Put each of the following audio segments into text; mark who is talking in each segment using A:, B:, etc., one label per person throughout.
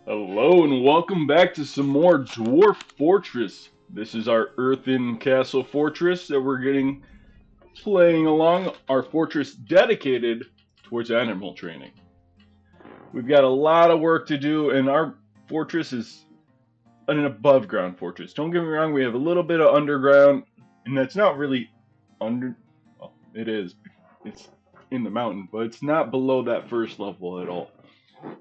A: Hello and welcome back to some more Dwarf Fortress. This is our Earthen Castle Fortress that we're getting playing along. Our fortress dedicated towards animal training. We've got a lot of work to do, and our fortress is an above ground fortress. Don't get me wrong, we have a little bit of underground, and that's not really under. Well, it is. It's in the mountain, but it's not below that first level at all.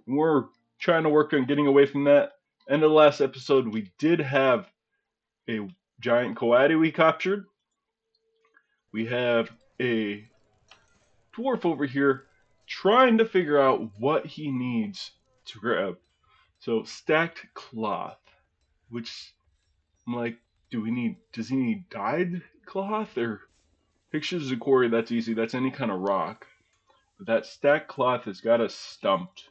A: We're trying to work on getting away from that. End of the last episode, we did have a giant coati we captured. We have a dwarf over here trying to figure out what he needs to grab. So stacked cloth, which I'm like, does he need dyed cloth or pictures of quarry? That's easy. That's any kind of rock. But that stacked cloth has got us stumped.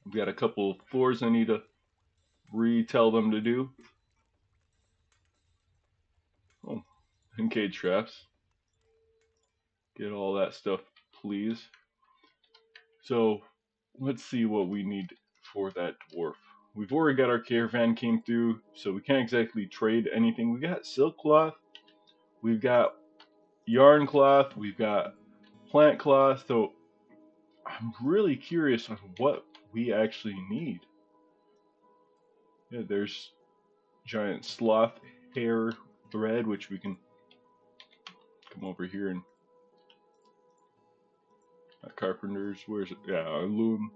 A: We've got a couple of floors I need to retell them to do. Oh, and cage traps. Get all that stuff, please. So let's see what we need for that dwarf. We've already got our caravan came through, so we can't exactly trade anything. We got silk cloth, we've got yarn cloth, we've got plant cloth. So I'm really curious on what we actually need. Yeah, there's giant sloth hair thread, which we can come over here and carpenters. Where's it? Yeah, loom.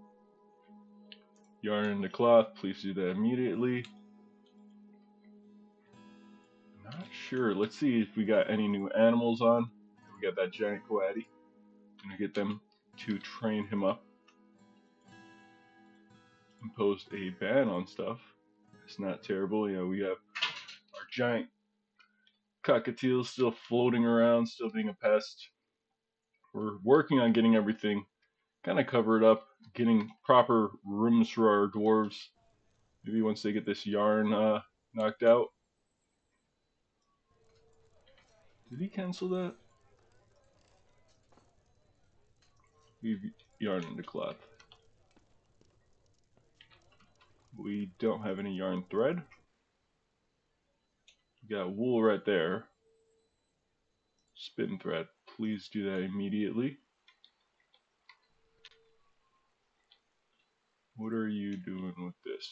A: Yarn and the cloth. Please do that immediately. Not sure. Let's see if we got any new animals on. We got that giant coati. Gonna get them to train him up. Imposed a ban on stuff. It's not terrible. You know, we have our giant cockatiels still floating around, still being a pest. We're working on getting everything kind of covered up, getting proper rooms for our dwarves. Maybe once they get this yarn knocked out. Did he cancel that? We've yarn into cloth. We don't have any yarn thread. We got wool right there. Spin thread. Please do that immediately. What are you doing with this?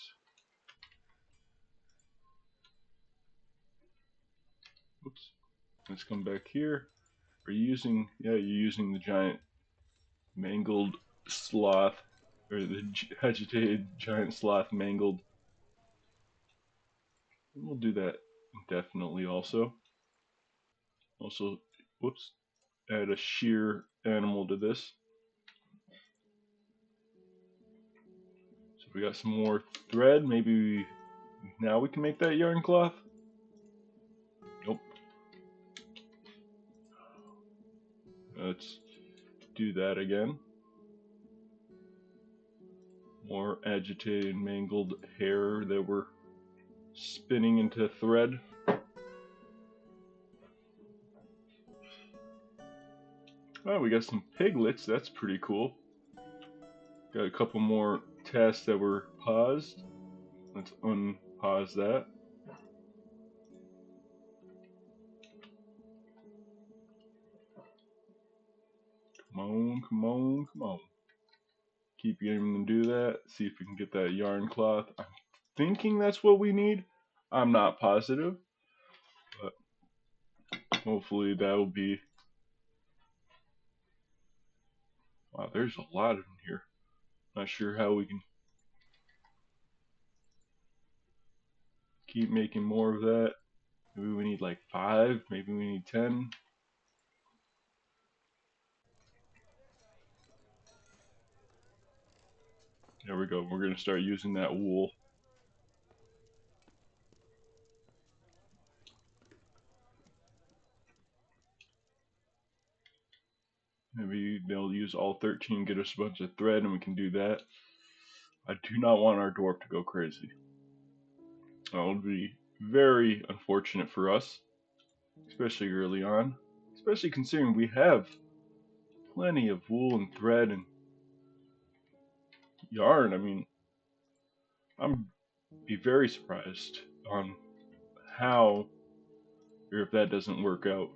A: Oops. Let's come back here. Are you using, yeah, you're using the giant mangled sloth, or the agitated giant sloth mangled. We'll do that indefinitely also. Also, whoops, add a sheer animal to this. So we got some more thread. Maybe now we can make that yarn cloth. Nope. Let's do that again. More agitated, mangled hair that we're spinning into thread. Oh, we got some piglets. That's pretty cool. Got a couple more tasks that were paused. Let's unpause that. Come on, come on, come on. Keep getting them to do that. See if we can get that yarn cloth. I'm thinking that's what we need. I'm not positive, but hopefully that'll be. Wow, there's a lot in here. Not sure how we can keep making more of that. Maybe we need like 5, maybe we need 10. There we go. We're going to start using that wool. Maybe they'll use all 13, get us a bunch of thread, and we can do that. I do not want our dwarf to go crazy. That would be very unfortunate for us, especially early on. Especially considering we have plenty of wool and thread and yarn. I mean, I'm be very surprised on how or if that doesn't work out.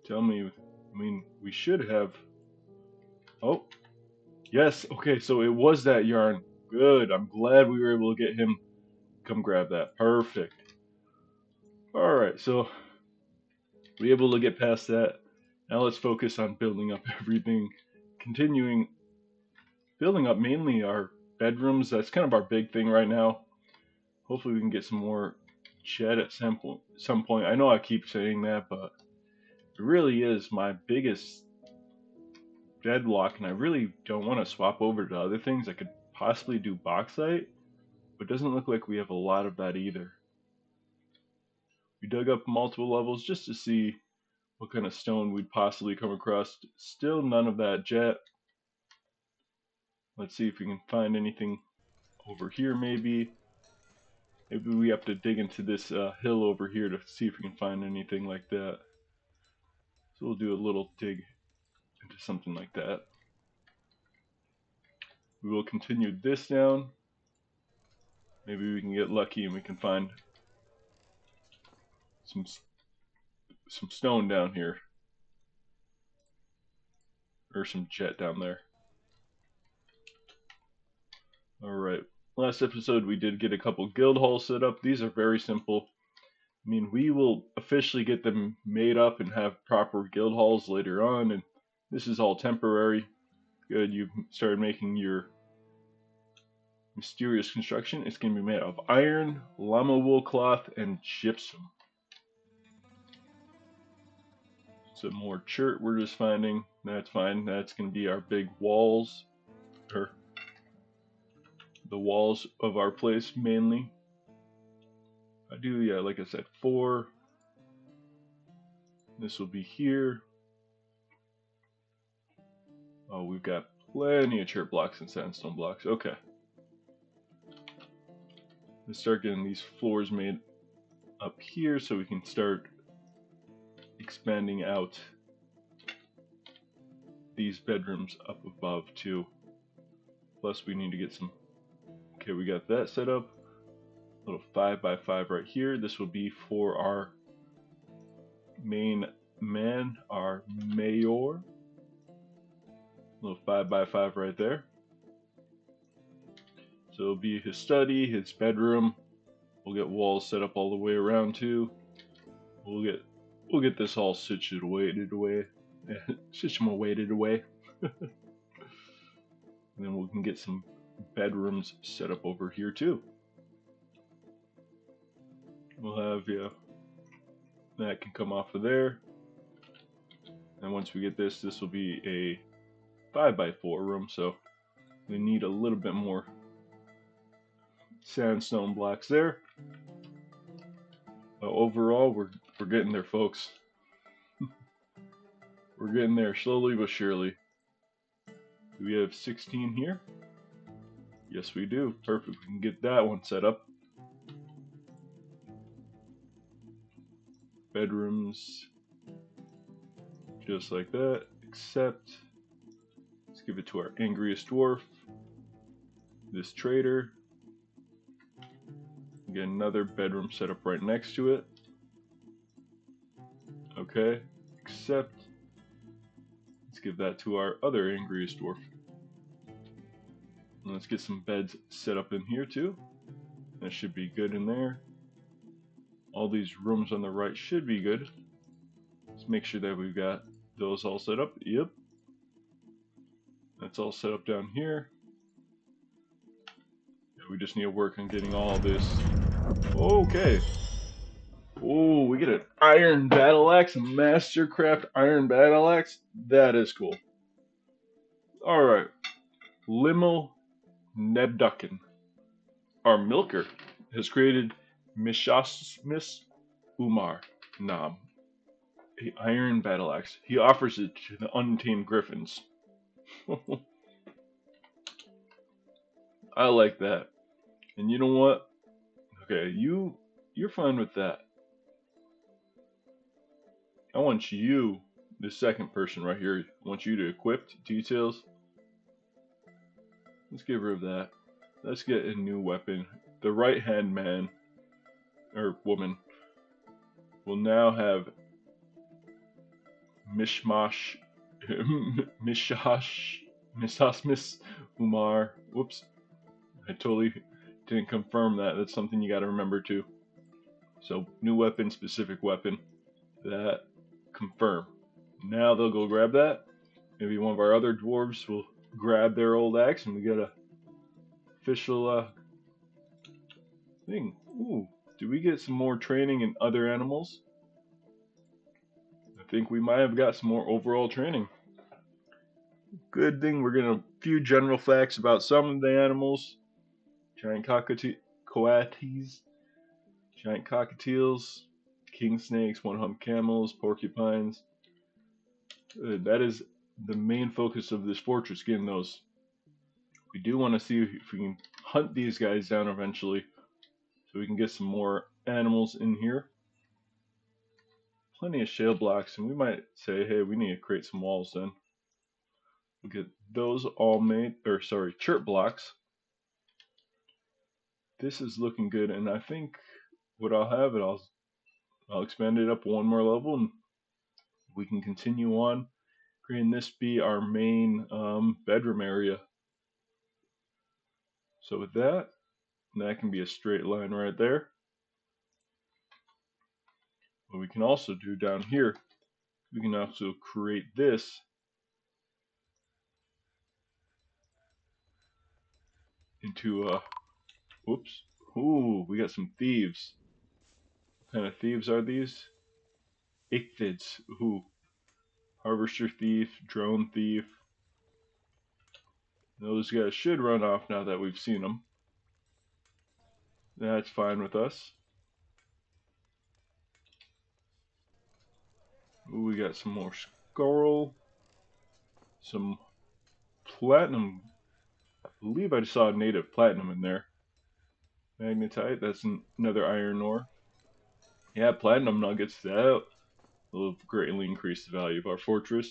A: Tell me, I mean, we should have. Oh, yes. Okay, so it was that yarn. Good. I'm glad we were able to get him. Come grab that. Perfect. All right, so we able to get past that. Now let's focus on building up everything. Continuing building up mainly our bedrooms. That's kind of our big thing right now. Hopefully we can get some more shed at some point. I know I keep saying that, but it really is my biggest deadlock, and I really don't want to swap over to other things. I could possibly do bauxite, but it doesn't look like we have a lot of that either. We dug up multiple levels just to see what kind of stone we'd possibly come across. Still none of that jet. Let's see if we can find anything over here maybe. Maybe we have to dig into this hill over here to see if we can find anything like that. So we'll do a little dig into something like that. We will continue this down. Maybe we can get lucky and we can find some stone down here. Or some jet down there. Alright. Last episode we did get a couple guild halls set up. These are very simple. I mean, we will officially get them made up and have proper guild halls later on, and this is all temporary. Good, you've started making your mysterious construction. It's going to be made of iron, llama wool cloth, and gypsum. Some more chert we're just finding. That's fine. That's going to be our big walls, or the walls of our place mainly. I do, yeah, like I said, 4. This will be here. Oh, we've got plenty of chert blocks and sandstone blocks. Okay. Let's start getting these floors made up here so we can start expanding out these bedrooms up above too. Plus we need to get some. Okay, we got that set up. A little 5x5 right here. This will be for our main man, our mayor. A little 5x5 right there. So it'll be his study, his bedroom. We'll get walls set up all the way around too. We'll get this all situated away. Situated away. And then we can get some bedrooms set up over here too. We'll have, yeah, that can come off of there. And once we get this will be a 5x4 room, so we need a little bit more sandstone blocks there. But overall, we're getting there, folks. We're getting there slowly but surely. Do we have 16 here? Yes, we do. Perfect. We can get that one set up. Bedrooms. Just like that. Except, let's give it to our angriest dwarf. This trader. Get another bedroom set up right next to it. Okay. Except, let's give that to our other angriest dwarf. And let's get some beds set up in here too. That should be good in there. All these rooms on the right should be good. Let's make sure that we've got those all set up. Yep. That's all set up down here. Yeah, we just need to work on getting all this. Okay. Oh, we get an iron battle axe, a mastercraft iron battle axe. That is cool. Alright. Limmel Nebducken, our milker, has created Mishasmus Umar Nam, a iron battle axe. He offers it to the untamed griffins. I like that. And you know what? Okay, you're fine with that. I want you, the second person right here, I want you to equip details. Let's get rid of that. Let's get a new weapon. The right hand man, or woman, will now have Mishmash, Mishash, Misasmis Umar. Whoops, I totally didn't confirm that. That's something you gotta remember too. So, new weapon, specific weapon. That, confirm. Now they'll go grab that. Maybe one of our other dwarves will grab their old axe and we get a official thing. Ooh, do we get some more training in other animals? I think we might have got some more overall training. Good thing we're getting a few general facts about some of the animals. Giant coatis, giant cockatiels, king snakes, one-hump camels, porcupines. That is the main focus of this fortress, getting those. We do want to see if we can hunt these guys down eventually, so we can get some more animals in here. Plenty of shale blocks, and we might say, hey, we need to create some walls then. We'll get those all made, or sorry, chirp blocks. This is looking good, and I think what I'll have it, I'll expand it up one more level, and we can continue on creating this be our main bedroom area. So with that can be a straight line right there. What we can also do down here, we can also create this into a, whoops, ooh, we got some thieves. What kind of thieves are these? Ichthids, ooh, harvester thief, drone thief. Those guys should run off now that we've seen them. That's fine with us. Ooh, we got some more scoral, some platinum. I believe I saw native platinum in there. Magnetite, that's another iron ore. Yeah, platinum nuggets, that will greatly increase the value of our fortress.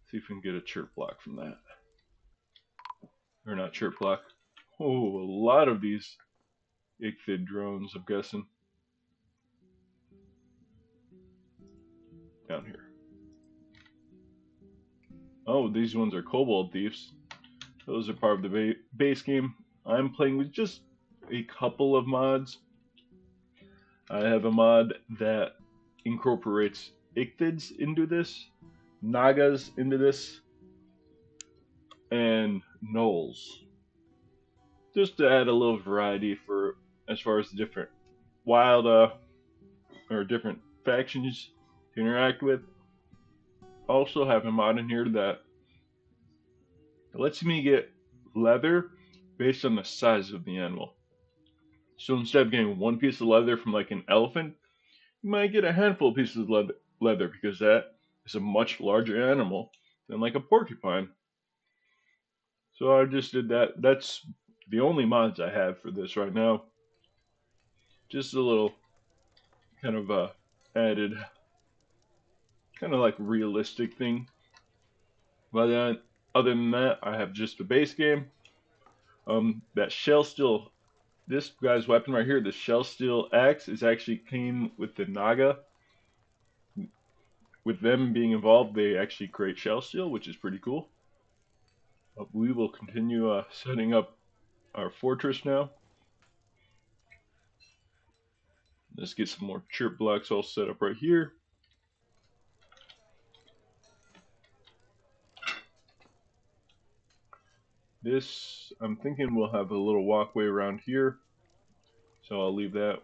A: See if we can get a chirp block from that. Or not chirp block. Oh, a lot of these Ichthid drones, I'm guessing. Down here. Oh, these ones are kobold thieves. Those are part of the base game. I'm playing with just a couple of mods. I have a mod that incorporates Ichthids into this, Nagas into this, and Gnolls. Just to add a little variety for as far as the different wild or different factions to interact with. Also have a mod in here that lets me get leather based on the size of the animal. So instead of getting one piece of leather from like an elephant, you might get a handful of pieces of leather because that is a much larger animal than like a porcupine. So I just did that. That's the only mods I have for this right now. Just a little kind of added, kind of like realistic thing. But then, other than that, I have just the base game. That shell steel, this guy's weapon right here, the shell steel axe, is actually came with the Naga. With them being involved, they actually create shell steel, which is pretty cool. We will continue setting up our fortress now. Let's get some more chirp blocks all set up right here. This, I'm thinking we'll have a little walkway around here. So I'll leave that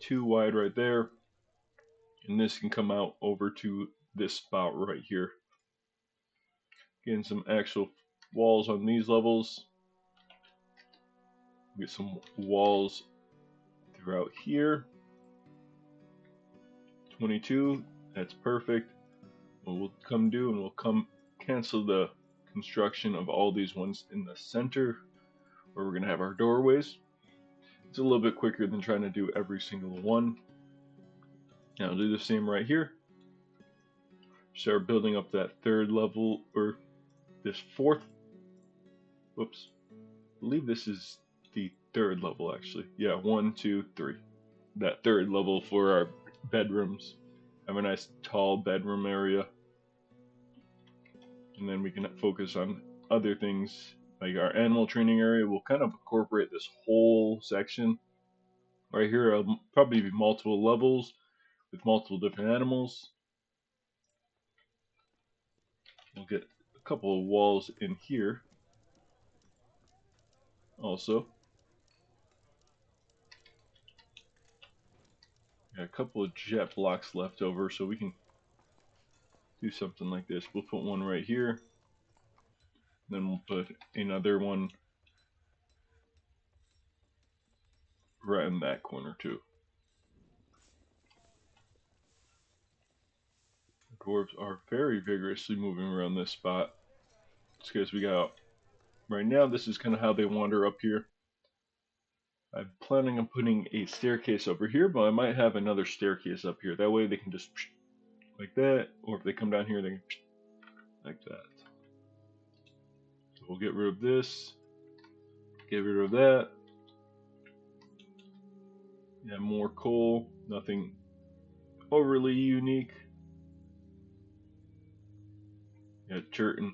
A: 2 wide right there. And this can come out over to this spot right here. Getting some actual walls on these levels. Get some walls throughout here. 22, that's perfect. What we'll come do, and we'll come cancel the construction of all these ones in the center where we're going to have our doorways. It's a little bit quicker than trying to do every single one. Now I'll do the same right here. Start building up that 3rd level, or this 4th Whoops. I believe this is the third level, actually. Yeah, 1, 2, 3. That third level for our bedrooms. Have a nice tall bedroom area. And then we can focus on other things like our animal training area. We'll kind of incorporate this whole section. Right here, it'll probably be multiple levels with multiple different animals. We'll get a couple of walls in here also. Got a couple of jet blocks left over, so we can do something like this. We'll put one right here. Then we'll put another one right in that corner too. The dwarves are very vigorously moving around this spot. Just because we got, right now this is kind of how they wander up here. I'm planning on putting a staircase over here, but I might have another staircase up here. That way they can just like that, or if they come down here, they can like that. So we'll get rid of this, get rid of that. Yeah, more coal, nothing overly unique. Yeah, dirt and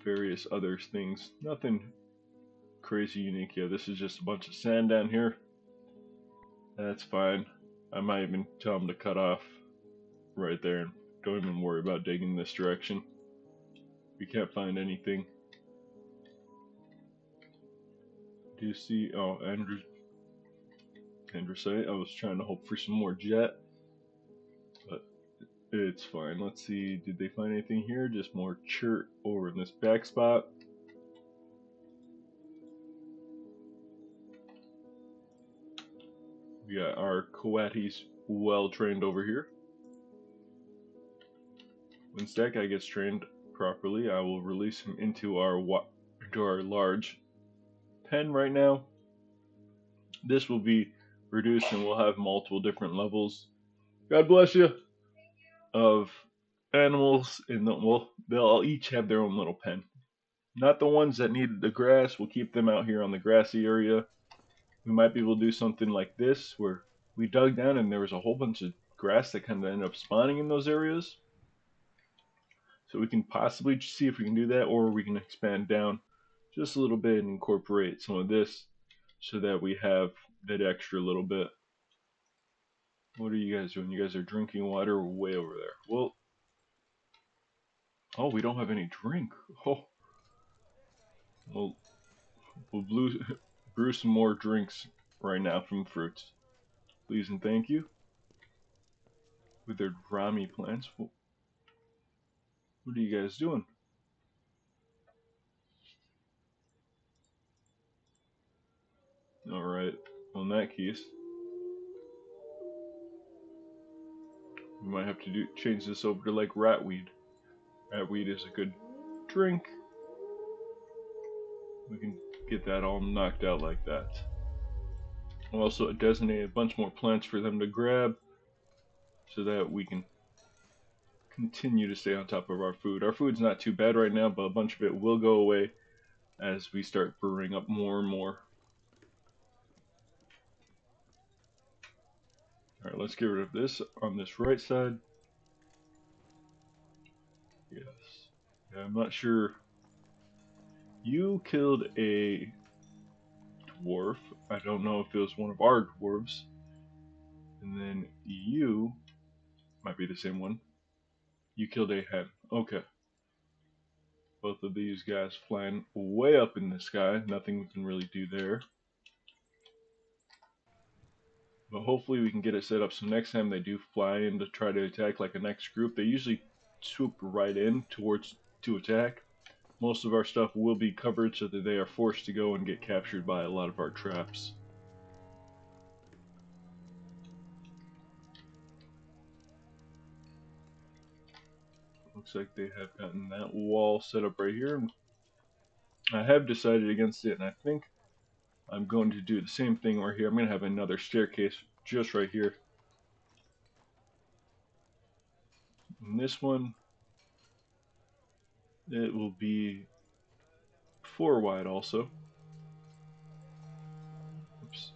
A: various other things. Nothing crazy unique. Yeah, this is just a bunch of sand down here. That's fine. I might even tell them to cut off right there and don't even worry about digging this direction. We can't find anything. Do you see? Oh, andesite. I was trying to hope for some more jet, but it's fine. Let's see. Did they find anything here? Just more chert over in this back spot. We got our coatis well trained over here. Once that guy gets trained properly, I will release him into our large pen right now. This will be reduced and we'll have multiple different levels. God bless you. Of animals, and they'll each have their own little pen. Not the ones that need the grass. We'll keep them out here on the grassy area. We might be able to do something like this where we dug down and there was a whole bunch of grass that kind of ended up spawning in those areas. So we can possibly see if we can do that, or we can expand down just a little bit and incorporate some of this so that we have that extra little bit. What are you guys doing? You guys are drinking water way over there. Well, oh, we don't have any drink. Oh, well, we'll brew some more drinks right now from fruits. Please and thank you. With their Rami plants. What are you guys doing? Alright, well, in that case, we might have to change this over to like ratweed. Ratweed is a good drink. We can get that all knocked out like that. I'll also designate a bunch more plants for them to grab so that we can continue to stay on top of our food. Our food's not too bad right now, but a bunch of it will go away as we start brewing up more and more. Alright, let's get rid of this on this right side. Yes. Yeah, I'm not sure. You killed a dwarf. I don't know if it was one of our dwarves. And then you might be the same one. You killed a hen. Okay. Both of these guys flying way up in the sky. Nothing we can really do there. But hopefully we can get it set up so next time they do fly in to try to attack like a next group, they usually swoop right in to attack. Most of our stuff will be covered so that they are forced to go and get captured by a lot of our traps. Looks like they have gotten that wall set up right here. I have decided against it, and I think I'm going to do the same thing right here. I'm going to have another staircase just right here. And this one, It will be 4 wide also. Oops.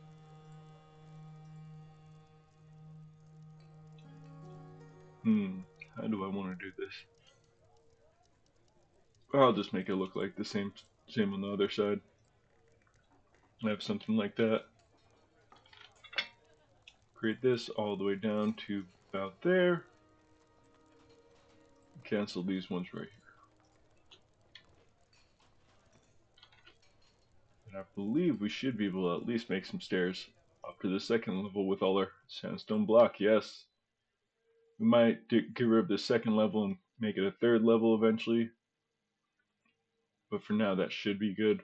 A: How do I want to do this? I'll just make it look like the same on the other side. I have something like that. Create this all the way down to about there. Cancel these ones right here. And I believe we should be able to at least make some stairs up to the second level with all our sandstone block. Yes. We might get rid of the second level and make it a third level eventually. But for now, that should be good.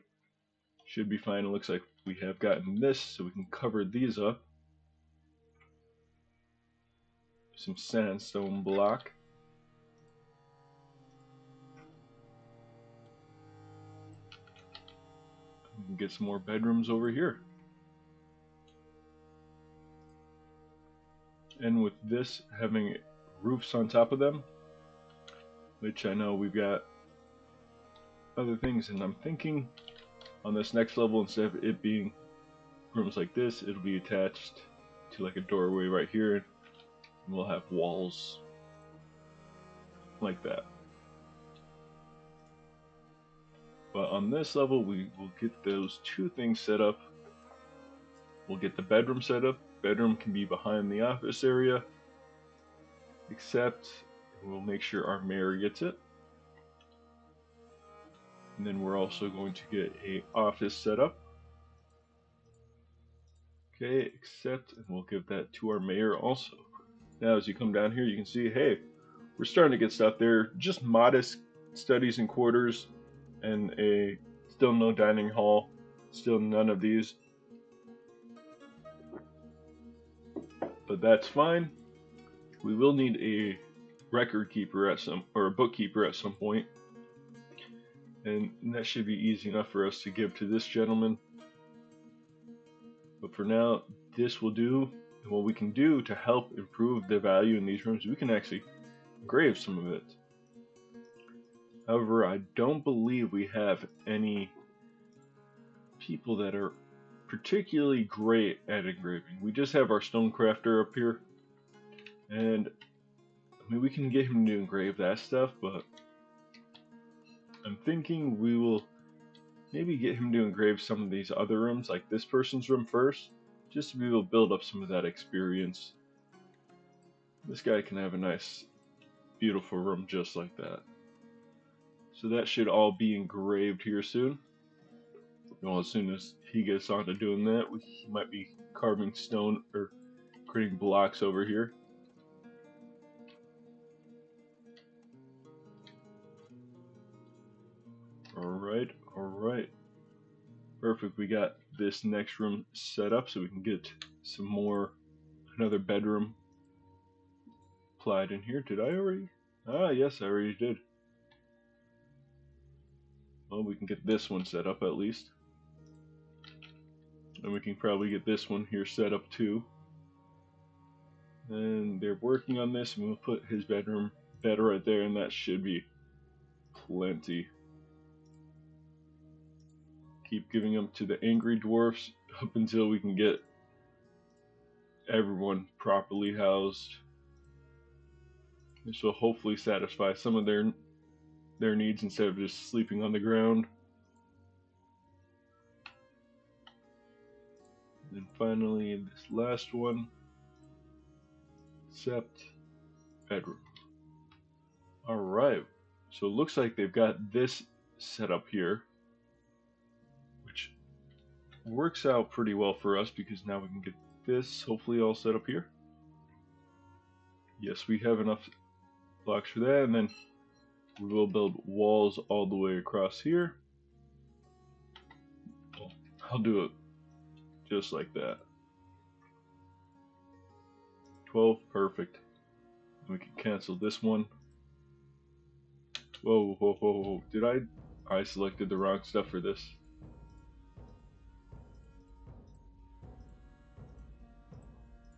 A: Should be fine. It looks like we have gotten this, so we can cover these up. Some sandstone block. We can get some more bedrooms over here. And with this having roofs on top of them, which I know we've got other things, and I'm thinking on this next level, instead of it being rooms like this, it'll be attached to like a doorway right here, and we'll have walls like that. But on this level, we will get those two things set up. We'll get the bedroom set up. Bedroom can be behind the office area, except we'll make sure our mayor gets it. And then we're also going to get a office set up. Okay, accept, and we'll give that to our mayor also. Now as you come down here, you can see, hey, we're starting to get stuff there. Just modest studies and quarters, and a still no dining hall, still none of these. But that's fine. We will need a record keeper or a bookkeeper at some point, and that should be easy enough for us to give to this gentleman. But for now, this will do. And what we can do to help improve the value in these rooms, we can actually engrave some of it. However, I don't believe we have any people that are particularly great at engraving. We just have our stonecrafter up here, and I mean, we can get him to engrave that stuff, but I'm thinking we will maybe get him to engrave some of these other rooms, like this person's room first, just to be able to build up some of that experience. This guy can have a nice, beautiful room just like that. So that should all be engraved here soon. Well, as soon as he gets on to doing that, he might be carving stone or creating blocks over here. Alright. Perfect, we got this next room set up so we can get another bedroom applied in here. Did I already? Ah, yes, I already did. Well, we can get this one set up at least. And we can probably get this one here set up too. And they're working on this, and we'll put his bed right there, and that should be plenty. Keep giving them to the angry dwarfs up until we can get everyone properly housed. This will hopefully satisfy some of their needs instead of just sleeping on the ground. And finally, this last one, accept bedroom. Alright, so it looks like they've got this set up here, which works out pretty well for us because now we can get this hopefully all set up here. Yes, we have enough blocks for that, and then we will build walls all the way across here. I'll do it just like that. 12, perfect. We can cancel this one. Whoa. Did I selected the wrong stuff for this.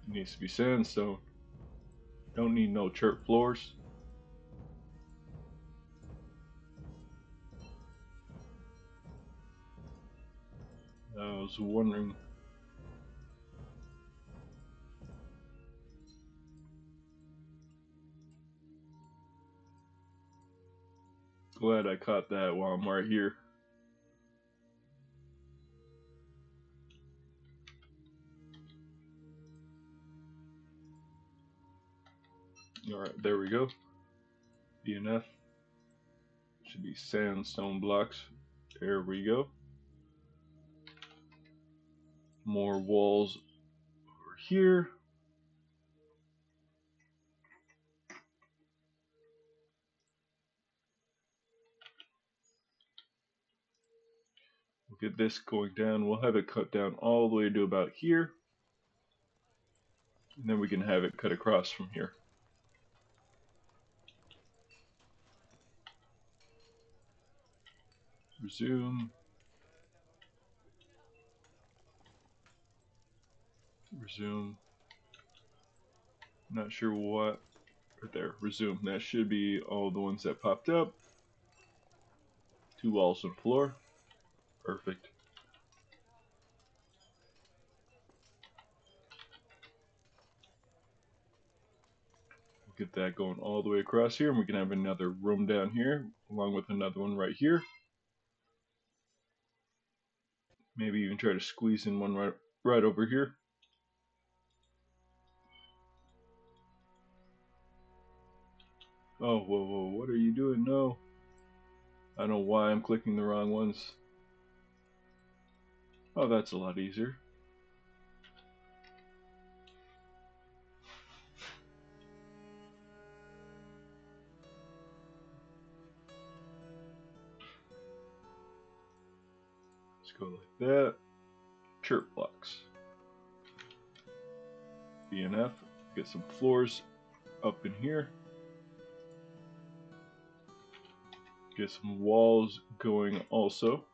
A: It needs to be sandstone. Don't need no chert floors. I was wondering. Glad I caught that while I'm right here. Alright, there we go. DNF. Should be sandstone blocks. There we go. More walls over here. We'll get this going down. We'll have it cut down all the way to about here. And then we can have it cut across from here. Resume. Resume. Not sure what. Right there. Resume. That should be all the ones that popped up. 2 walls and floor. Perfect. We'll get that going all the way across here, and we can have another room down here, along with another one right here. Maybe even try to squeeze in one right over here. Oh, whoa, whoa, what are you doing? No. I don't know why I'm clicking the wrong ones. Oh, that's a lot easier. Let's go like that. Chirp blocks. BNF. Get some floors up in here. Get some walls going also.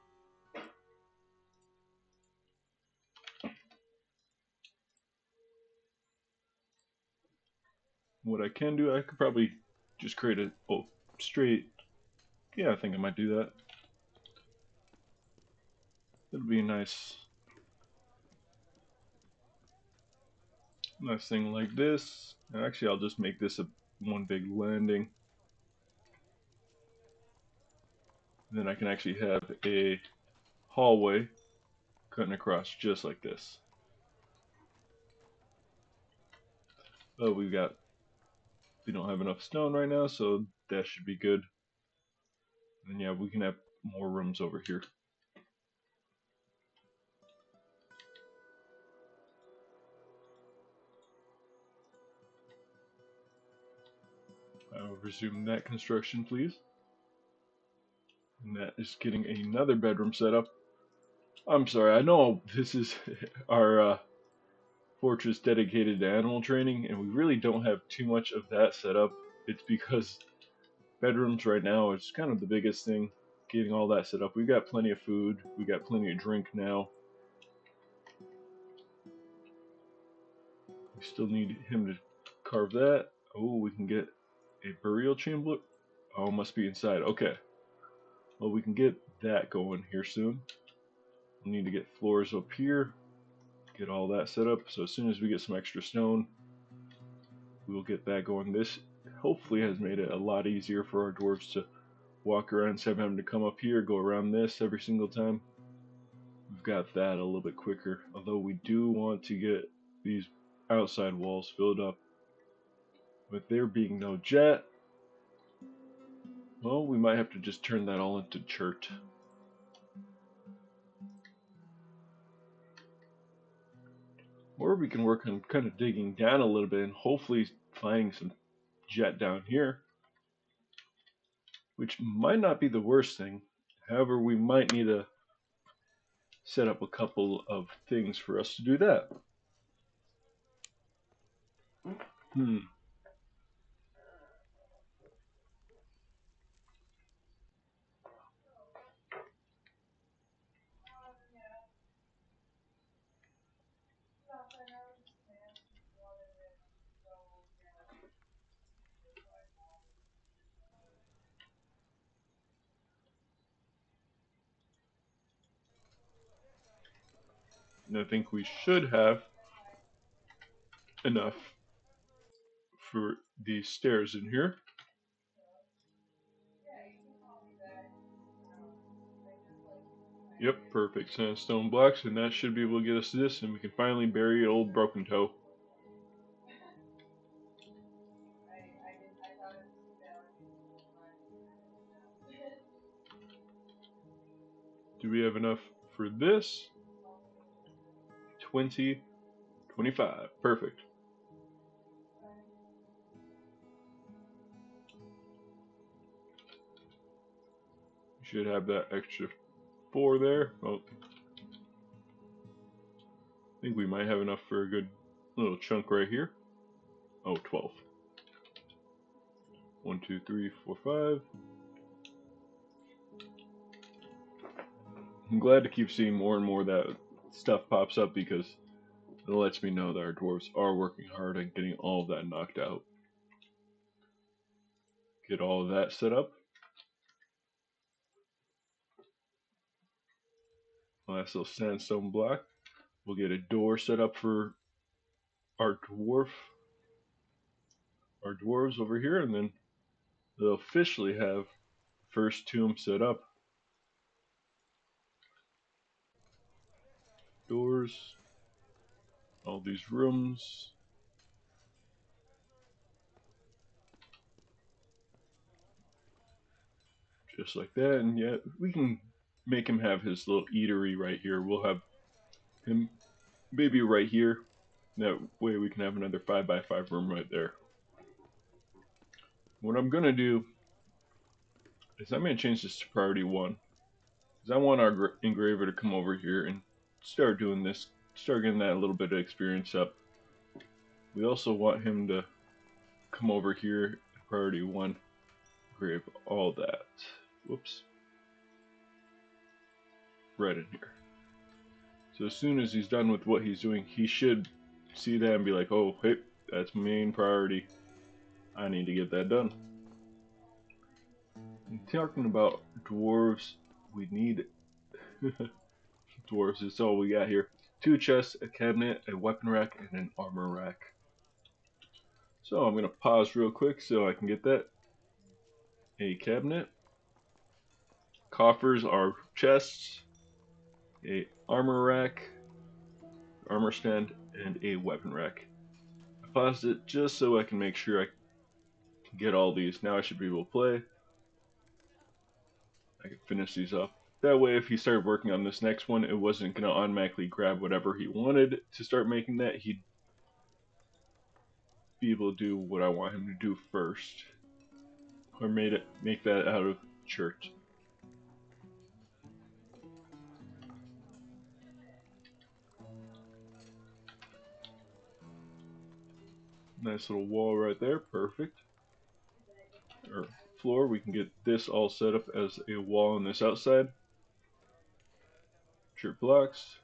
A: What I can do, I could probably just create a straight. Yeah, I think I might do that. It'll be a nice thing like this. And actually, I'll just make this one big landing. And then I can actually have a hallway cutting across just like this. Oh, we don't have enough stone right now, so that should be good. And yeah, we can have more rooms over here. I'll resume that construction, please. And that is getting another bedroom set up. I'm sorry, I know this is our fortress dedicated to animal training, and we really don't have too much of that set up. It's because bedrooms right now is kind of the biggest thing, getting all that set up. We've got plenty of food, we got plenty of drink now. We still need him to carve that. Oh, we can get a burial chamber. Oh, must be inside. Okay. Well, we can get that going here soon. We need to get floors up here. Get all that set up. So as soon as we get some extra stone, we'll get that going. This hopefully has made it a lot easier for our dwarves to walk around instead of having to come up here, go around this every single time. We've got that a little bit quicker. Although we do want to get these outside walls filled up. With there being no jet, well, we might have to just turn that all into chert. Or we can work on kind of digging down a little bit and hopefully finding some jet down here, which might not be the worst thing. However, we might need to set up a couple of things for us to do that. And I think we should have enough for the stairs in here. Yep, perfect. Sandstone blocks, and that should be able to get us this, and we can finally bury old Broken Toe. Do we have enough for this? 20, 25. Perfect. We should have that extra 4 there. Oh, I think we might have enough for a good little chunk right here. Oh, 12. 1, 2, 3, 4, 5. I'm glad to keep seeing more and more that stuff pops up because it lets me know that our dwarves are working hard at getting all of that knocked out. Get all of that set up. Last little sandstone block. We'll get a door set up for our dwarves over here, and then they'll officially have first tomb set up. Doors, all these rooms. Just like that, and yeah, we can make him have his little eatery right here. We'll have him maybe right here. That way we can have another 5x5 room right there. What I'm gonna do is I'm gonna change this to priority 1. Because I want our engraver to come over here and start doing this, start getting that a little bit of experience up. We also want him to come over here, priority 1, engrave all that. Whoops. Right in here. So as soon as he's done with what he's doing, he should see that and be like, oh, hey, that's main priority. I need to get that done. And talking about dwarves, we need dwarves. It's all we got here. 2 chests, a cabinet, a weapon rack, and an armor rack. So I'm going to pause real quick so I can get that. A cabinet. Coffers are chests. A armor rack, armor stand, and a weapon rack. I paused it just so I can make sure I can get all these. Now I should be able to play. I can finish these up. That way if he started working on this next one, it wasn't going to automatically grab whatever he wanted to start making that. He'd be able to do what I want him to do first. Or make that out of chert. Nice little wall right there, perfect. Or floor, we can get this all set up as a wall on this outside. Chert blocks.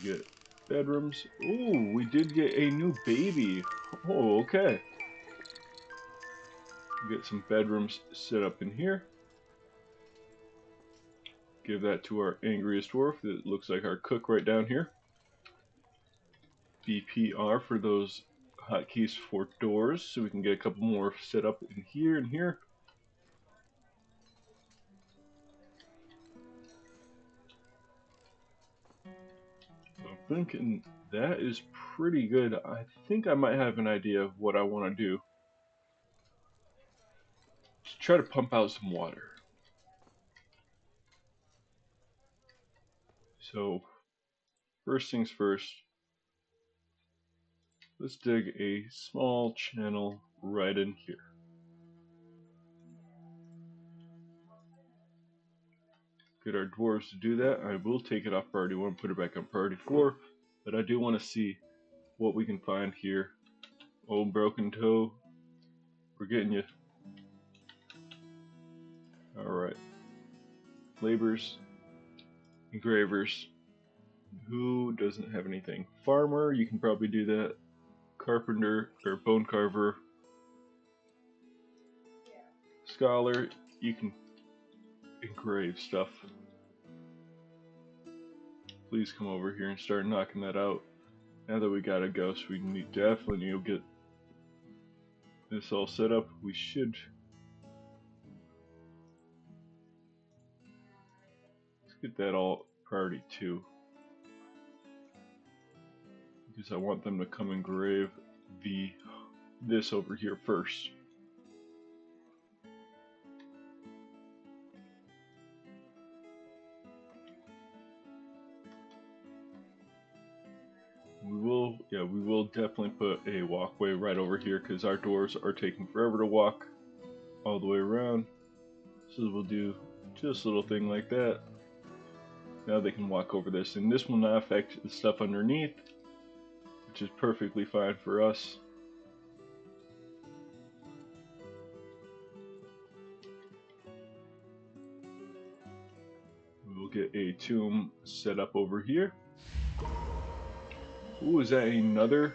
A: Get bedrooms. Ooh, we did get a new baby. Oh, okay. Get some bedrooms set up in here. Give that to our angriest dwarf. That looks like our cook right down here. BPR for those hotkeys for doors, so we can get a couple more set up in here and here. I'm thinking that is pretty good. I think I might have an idea of what I want to do. Let's try to pump out some water. So, first things first, let's dig a small channel right in here. Get our dwarves to do that. I will take it off priority 1, put it back on priority 4, but I do want to see what we can find here. Old Broken Toe, we're getting you. Alright. Laborers, engravers. Who doesn't have anything? Farmer, you can probably do that. Carpenter, or bone carver. Scholar, you can engrave stuff. Please come over here and start knocking that out. Now that we got a ghost, we definitely need to get this all set up. We should. Let's get that all priority 2. Because I want them to come engrave this over here first. We will definitely put a walkway right over here because our doors are taking forever to walk all the way around. So we'll do just a little thing like that. Now they can walk over this, and this will not affect the stuff underneath, which is perfectly fine for us. We'll get a tomb set up over here. Ooh, is that another?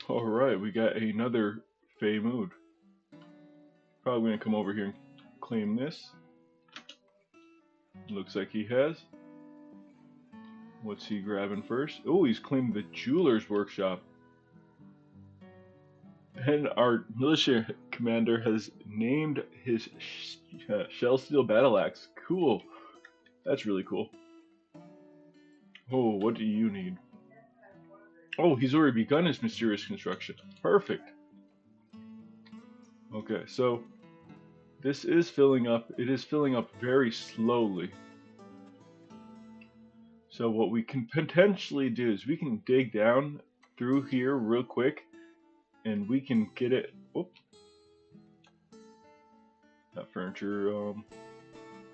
A: Alright, we got another Fey Mood. Probably gonna come over here and claim this. Looks like he has. What's he grabbing first? Oh, he's claimed the jeweler's workshop. And our militia commander has named his shell steel battle axe. Cool. That's really cool. Oh, what do you need? Oh, he's already begun his mysterious construction. Perfect. Okay, so this is filling up. It is filling up very slowly. So what we can potentially do is we can dig down through here real quick, and we can get it. Oh, not furniture.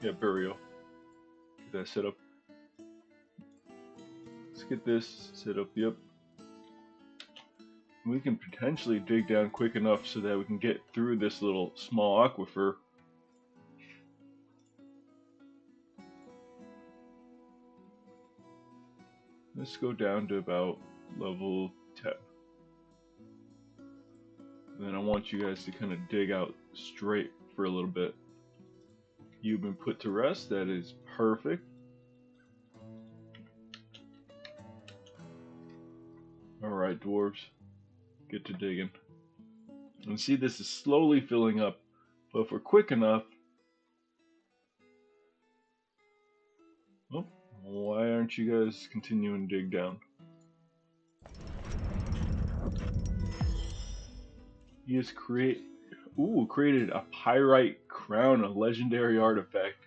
A: Yeah, burial. Get that set up. Let's get this set up. Yep. We can potentially dig down quick enough so that we can get through this little small aquifer. Let's go down to about level 10. And then I want you guys to kind of dig out straight for a little bit. You've been put to rest. That is perfect. Alright, dwarves. Get to digging. And see, this is slowly filling up. But if we're quick enough... Oh, why aren't you guys continuing to dig down? He has created a pyrite crown, a legendary artifact.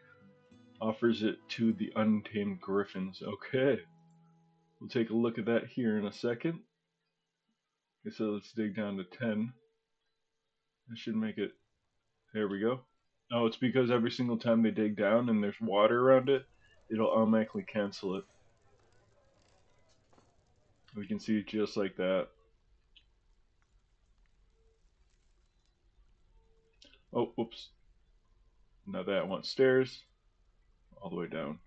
A: Offers it to the untamed griffins. Okay. We'll take a look at that here in a second. Okay, so let's dig down to 10. That should make it... There we go. Oh, it's because every single time they dig down and there's water around it, it'll automatically cancel it. We can see just like that. Oh, whoops. Now that wants stairs. All the way down.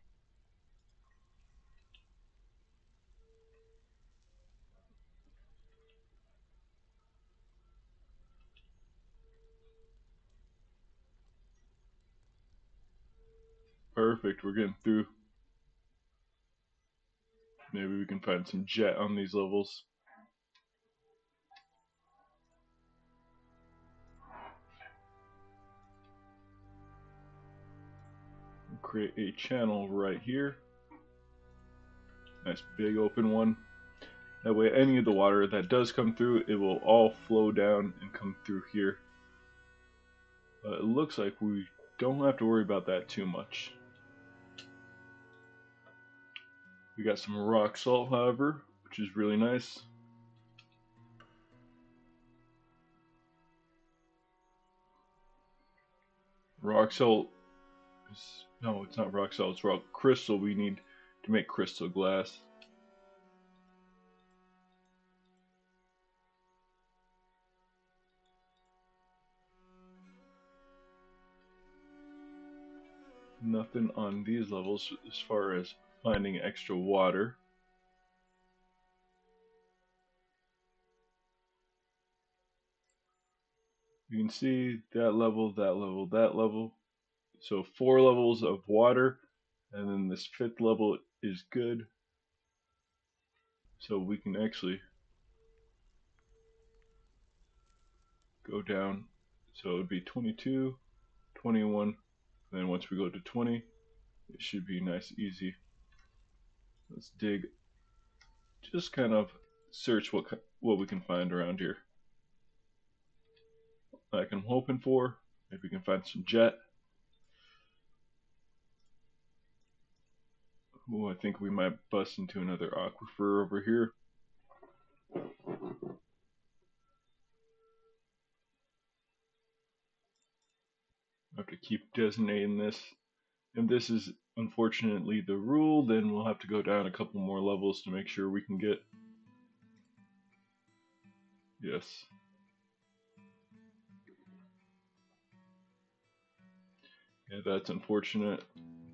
A: Perfect, we're getting through. Maybe we can find some jet on these levels. We'll create a channel right here. Nice big open one. That way any of the water that does come through, it will all flow down and come through here. But it looks like we don't have to worry about that too much. We got some rock salt, however, which is really nice. Rock salt is... No, it's not rock salt, it's rock crystal we need to make crystal glass. Nothing on these levels as far as finding extra water. You can see that level, that level, that level. So 4 levels of water, and then this 5th level is good. So we can actually go down. So it would be 22, 21, and then once we go to 20, it should be nice, easy. Let's dig. Just kind of search what we can find around here. Like I'm hoping for. Maybe we can find some jet. Oh, I think we might bust into another aquifer over here. I have to keep designating this. If this is unfortunately the rule, then we'll have to go down a couple more levels to make sure we can get. Yes. Yeah, that's unfortunate.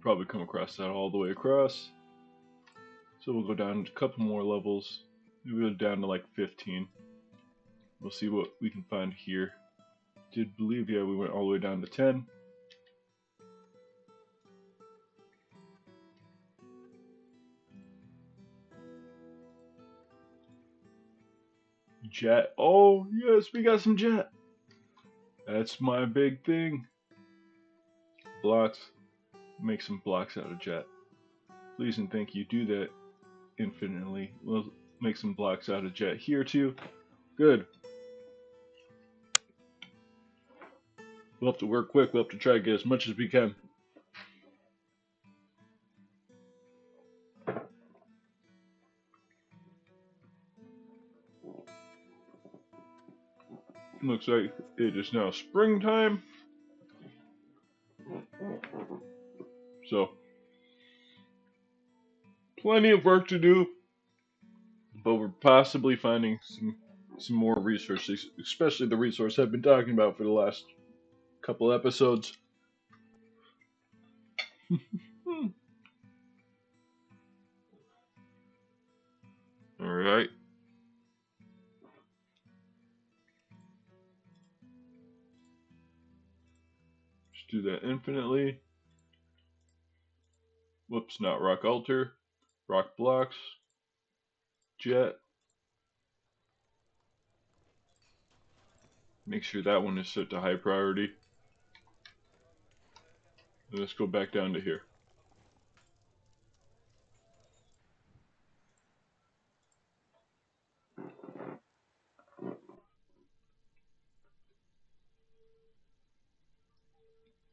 A: Probably come across that all the way across. So we'll go down a couple more levels. Maybe go down to like 15. We'll see what we can find here. Did believe, yeah, we went all the way down to 10. Jet. Oh, yes, we got some jet. That's my big thing. Blocks. Make some blocks out of jet. Please and thank you. Do that infinitely. We'll make some blocks out of jet here too. Good. We'll have to work quick. We'll have to try to get as much as we can. Looks like it is now springtime. So, plenty of work to do. But we're possibly finding some more resources, especially the resource I've been talking about for the last couple episodes. Alright. Just do that infinitely. Whoops, not rock altar. Rock blocks. Jet. Make sure that one is set to high priority. And let's go back down to here.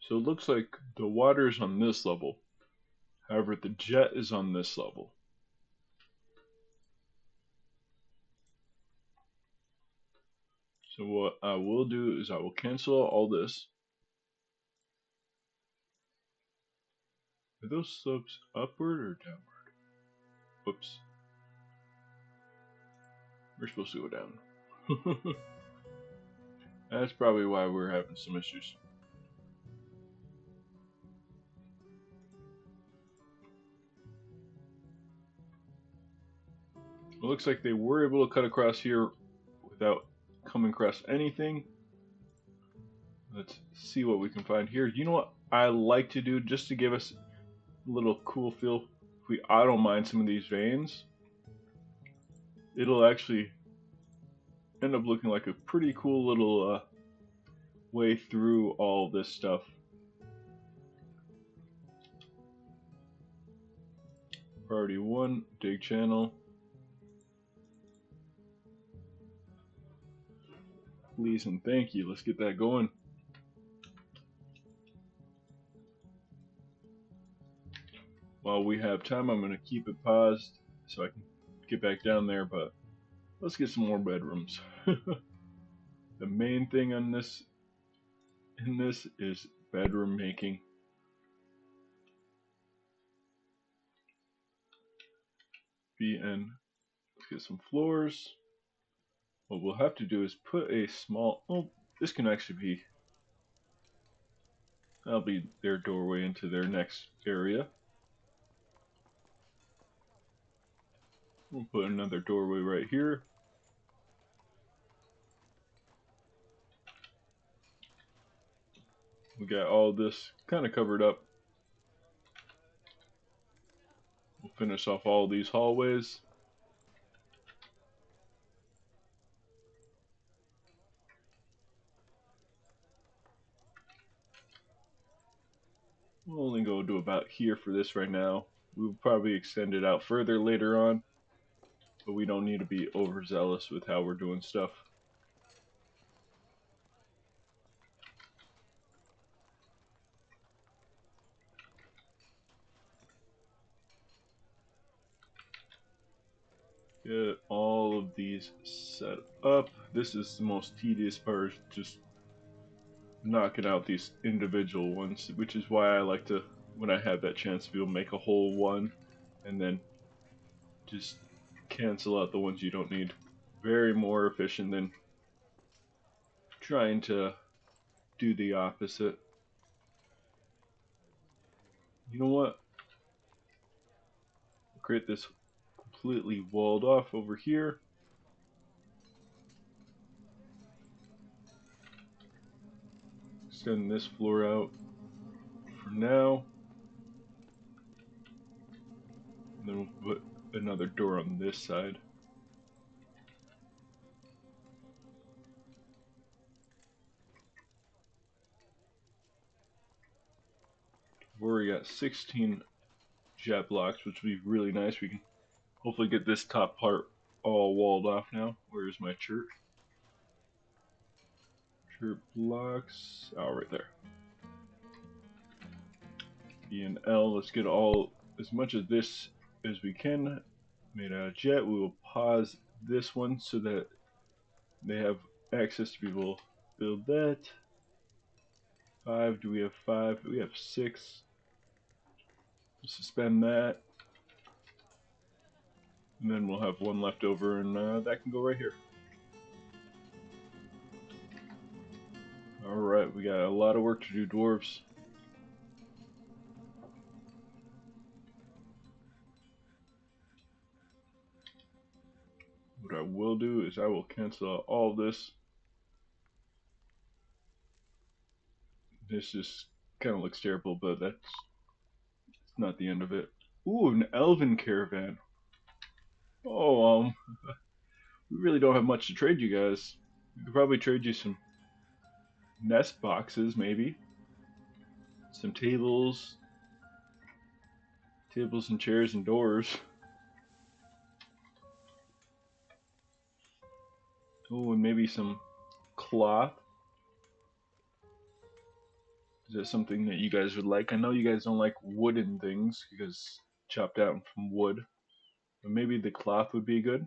A: So it looks like the water is on this level. However, the jet is on this level. So what I will do is I will cancel all this. Are those slopes upward or downward? Whoops. We're supposed to go down. That's probably why we're having some issues. It looks like they were able to cut across here without coming across anything. Let's see what we can find here. You know what I like to do just to give us a little cool feel? If we auto mine some of these veins, it'll actually end up looking like a pretty cool little way through all this stuff. Priority 1, dig channel. Please and thank you. Let's get that going. While we have time, I'm going to keep it paused so I can get back down there, but let's get some more bedrooms. The main thing on this is bedroom making. BN. Let's get some floors. What we'll have to do is put a small, oh, this can actually be, that'll be their doorway into their next area. We'll put another doorway right here. We got all this kind of covered up. We'll finish off all these hallways. We'll only go to about here for this right now. We'll probably extend it out further later on, but we don't need to be overzealous with how we're doing stuff. Get all of these set up. This is the most tedious part, just knocking out these individual ones, which is why I like to, when I have that chance to be able to make a whole one, and then just cancel out the ones you don't need. Very more efficient than trying to do the opposite. You know what? Create this completely walled off over here. Extend this floor out for now. And then we'll put another door on this side. We've already got 16 jet blocks, which would be really nice. We can hopefully get this top part all walled off now. Where's my church? Church blocks. Oh, right there. E and L. Let's get all as much of this as we can made out of jet. We will pause this one so that they have access to be able to build that. 5. Do we have 5? We have 6. We'll suspend that. And then we'll have one left over, and that can go right here. Alright, we got a lot of work to do, dwarves. What I will do is I will cancel out all this. This just kind of looks terrible, but that's not the end of it. Ooh, an Elven caravan. Oh, we really don't have much to trade you guys. We could probably trade you some nest boxes, maybe. Some tables. Tables and chairs and doors. Oh, and maybe some cloth. Is that something that you guys would like? I know you guys don't like wooden things because chopped out from wood. But maybe the cloth would be good.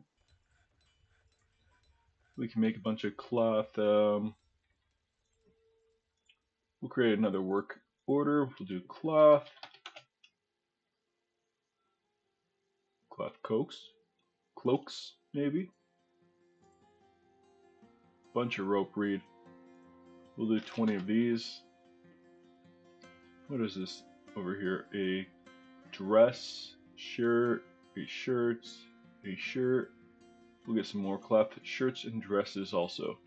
A: We can make a bunch of cloth. We'll create another work order. We'll do cloth. Cloth cloaks, maybe. Bunch of rope reed. We'll do 20 of these. What is this over here? A dress, shirt, a shirt, a shirt. We'll get some more cloth shirts and dresses also.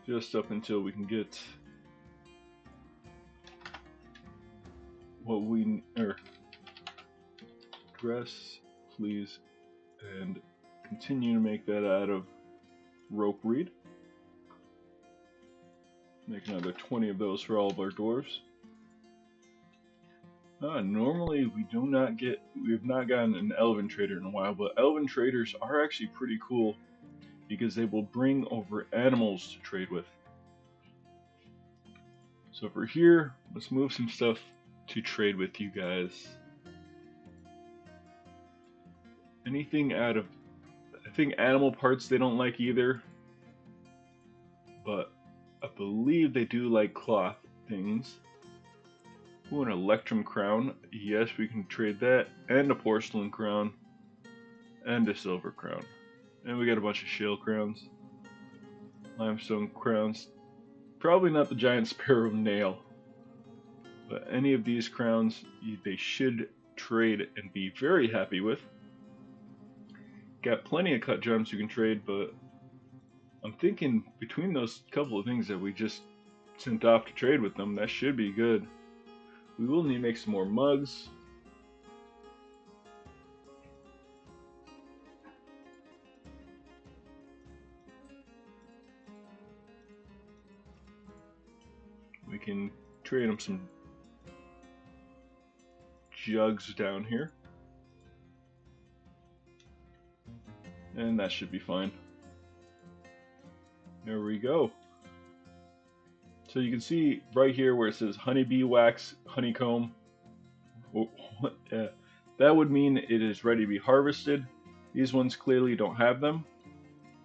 A: Just up until we can get what we dress, please, and continue to make that out of rope reed. Make another 20 of those for all of our dwarves. Normally we have not gotten an Elven trader in a while, but Elven traders are actually pretty cool because they will bring over animals to trade with. So for here, let's move some stuff to trade with you guys. Anything out of, I think animal parts they don't like either, but I believe they do like cloth things. Ooh, an electrum crown. Yes, we can trade that, and a porcelain crown, and a silver crown. And we got a bunch of shale crowns, limestone crowns. Probably not the giant sparrow nail, but any of these crowns they should trade and be very happy with. Got plenty of cut gems you can trade, but I'm thinking between those couple of things that we just sent off to trade with them, that should be good. We will need to make some more mugs. We can trade them some jugs down here. And that should be fine. There we go. So you can see right here where it says honeybee wax, honeycomb. That would mean it is ready to be harvested. These ones clearly don't have them.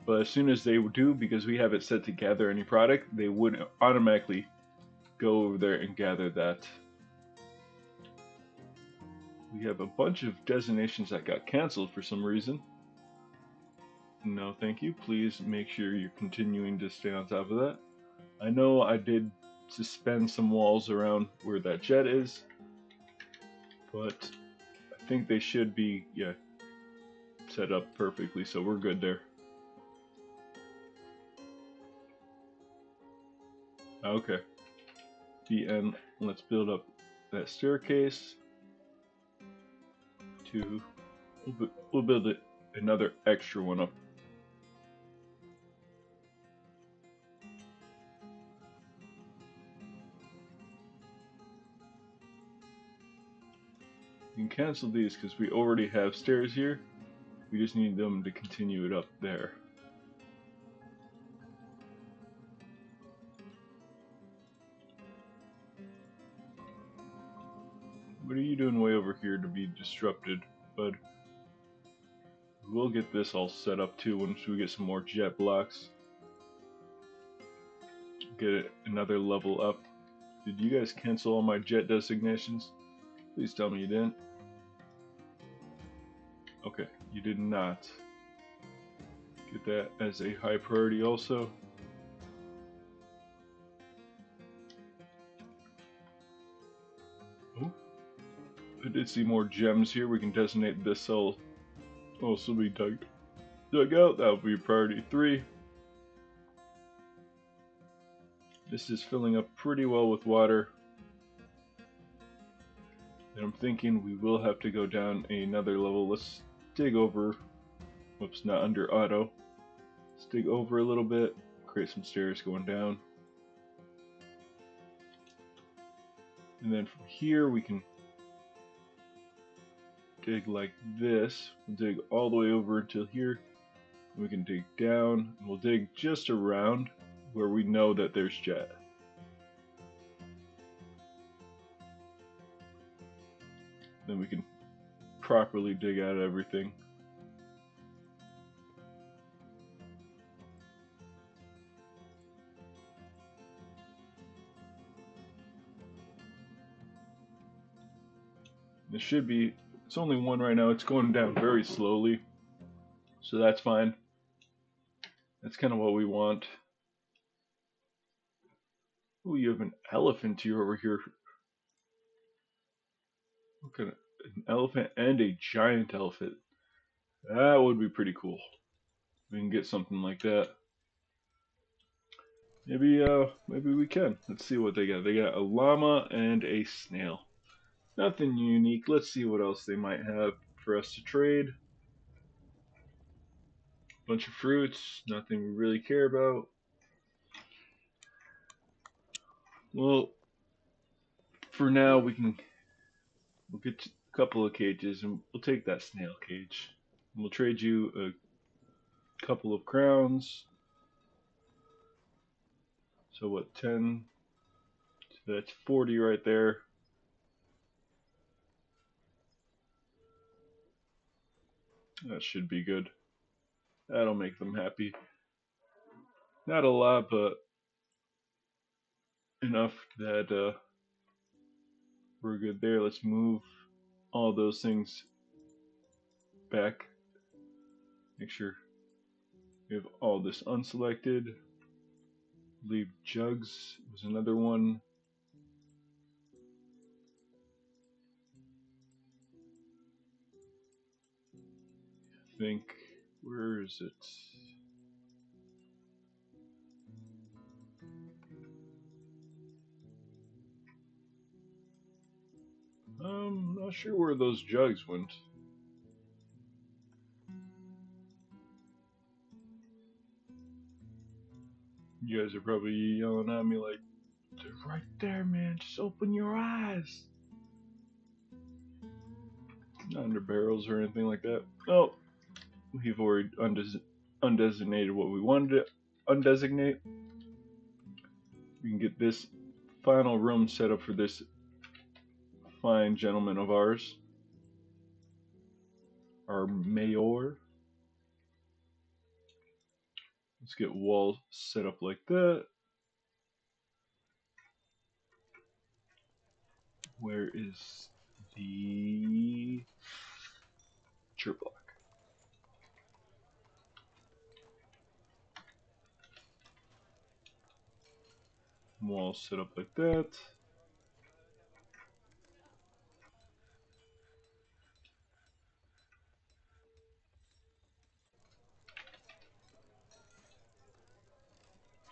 A: But as soon as they do, because we have it set to gather any product, they would automatically go over there and gather that. We have a bunch of designations that got canceled for some reason. No, thank you. Please make sure you're continuing to stay on top of that. I know I did suspend some walls around where that jet is, but I think they should be, set up perfectly, so we're good there. Okay. And let's build up that staircase to, we'll build it another extra one up. We can cancel these because we already have stairs here. We just need them to continue it up there. What are you doing way over here to be disrupted, bud? We'll get this all set up too once we get some more jet blocks. Get it another level up. Did you guys cancel all my jet designations? Please tell me you didn't. Okay, you did not. Get that as a high priority also. Oh, I did see more gems here. We can designate this cell also be dug out. That will be priority 3. This is filling up pretty well with water. And I'm thinking we will have to go down another level. Let's dig over. Whoops, not under auto. Let's dig over a little bit. Create some stairs going down. And then from here we can dig like this. We'll dig all the way over until here. We can dig down. And we'll dig just around where we know that there's jet. Then we can properly dig out everything. This should be, it's only one right now. It's going down very slowly. So that's fine. That's kind of what we want. Oh, you have an elephant here over here. What kind of, an elephant and a giant elephant. That would be pretty cool. We can get something like that. Maybe we can. Let's see what they got. They got a llama and a snail. Nothing unique. Let's see what else they might have for us to trade. Bunch of fruits. Nothing we really care about. Well, for now we'll get a couple of cages and we'll take that snail cage. We'll trade you a couple of crowns. So what, 10? So that's 40 right there. That should be good. That'll make them happy. Not a lot, but enough that we're good there. Let's move all those things back. Make sure we have all this unselected. Leave jugs was another one. I think, where is it? Not sure where those jugs went. You guys are probably yelling at me like, they're right there, man. Just open your eyes. Not under barrels or anything like that. Oh, we've already undesignated what we wanted to undesignate. We can get this final room set up for this fine gentleman of ours, our mayor. Let's get walls set up like that. Where is the chirp block? Walls set up like that.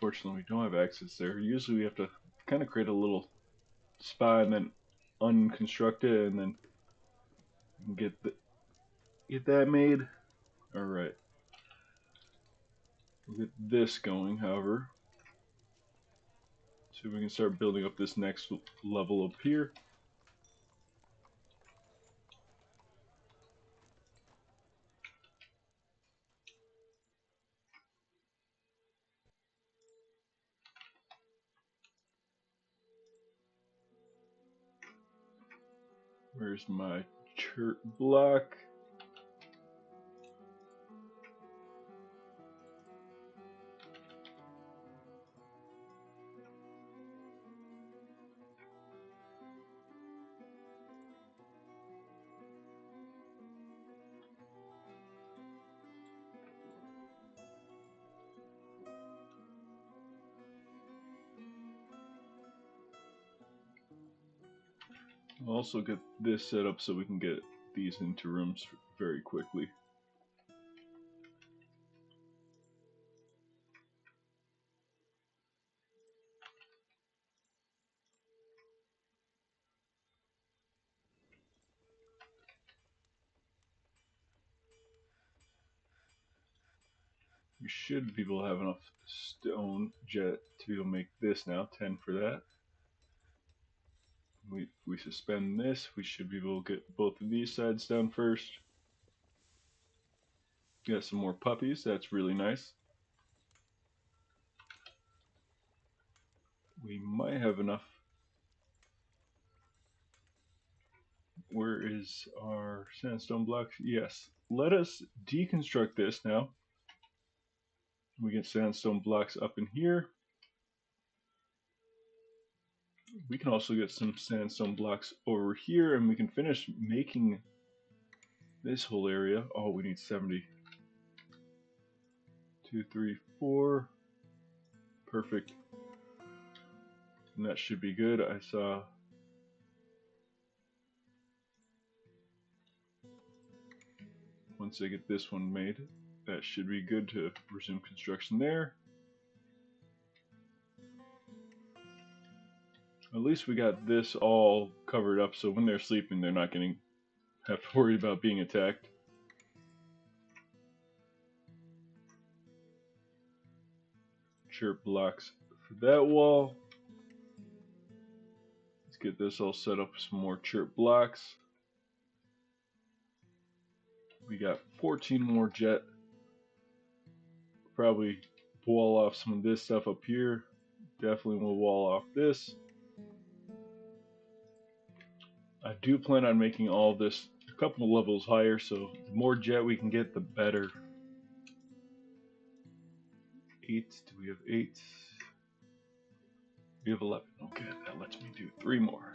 A: Fortunately, we don't have access there. Usually we have to kind of create a little spot and then unconstruct it and then get that made. All right. We'll get this going, however. So we can start building up this next level up here. Where's my chirp block? I'll also get this set up so we can get these into rooms very quickly. We should be able to have enough stone jet to be able to make this now. 10 for that. If we suspend this, we should be able to get both of these sides done first. Got some more puppies, that's really nice. We might have enough. Where is our sandstone blocks? Yes. Let us deconstruct this now. We get sandstone blocks up in here. We can also get some sandstone blocks over here, and we can finish making this whole area. Oh, we need 70. 2, 3, 4. Perfect. And that should be good. I saw. Once I get this one made, that should be good to resume construction there. At least we got this all covered up, so when they're sleeping, they're not going to have to worry about being attacked. Chirp blocks for that wall. Let's get this all set up with some more chirp blocks. We got 14 more jet. Probably wall off some of this stuff up here. Definitely will wall off this. I do plan on making all of this a couple of levels higher, so the more jet we can get, the better. 8. Do we have 8? We have 11. Okay, that lets me do 3 more.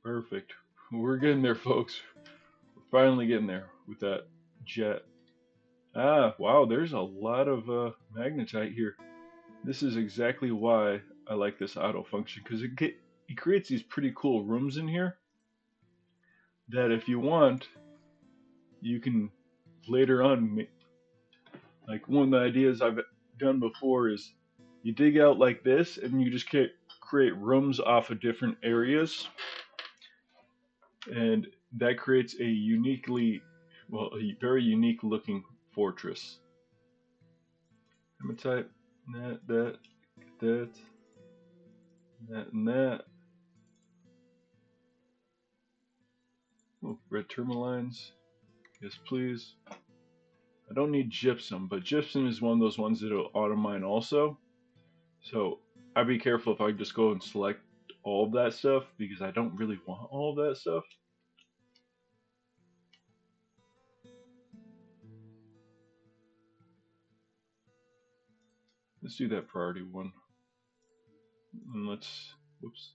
A: Perfect. We're getting there, folks. We're finally getting there with that jet. Ah, wow, there's a lot of magnetite here. This is exactly why I like this auto function, because it creates these pretty cool rooms in here that if you want, you can later on make. Like one of the ideas I've done before is you dig out like this and you just create rooms off of different areas, and that creates a very unique looking fortress. I'm gonna type that, and that. Oh, red tourmalines. Yes, please. I don't need gypsum, but gypsum is one of those ones that'll auto mine also. So I'd be careful if I just go and select all of that stuff because I don't really want all of that stuff. Let's do that priority one. And let's, whoops,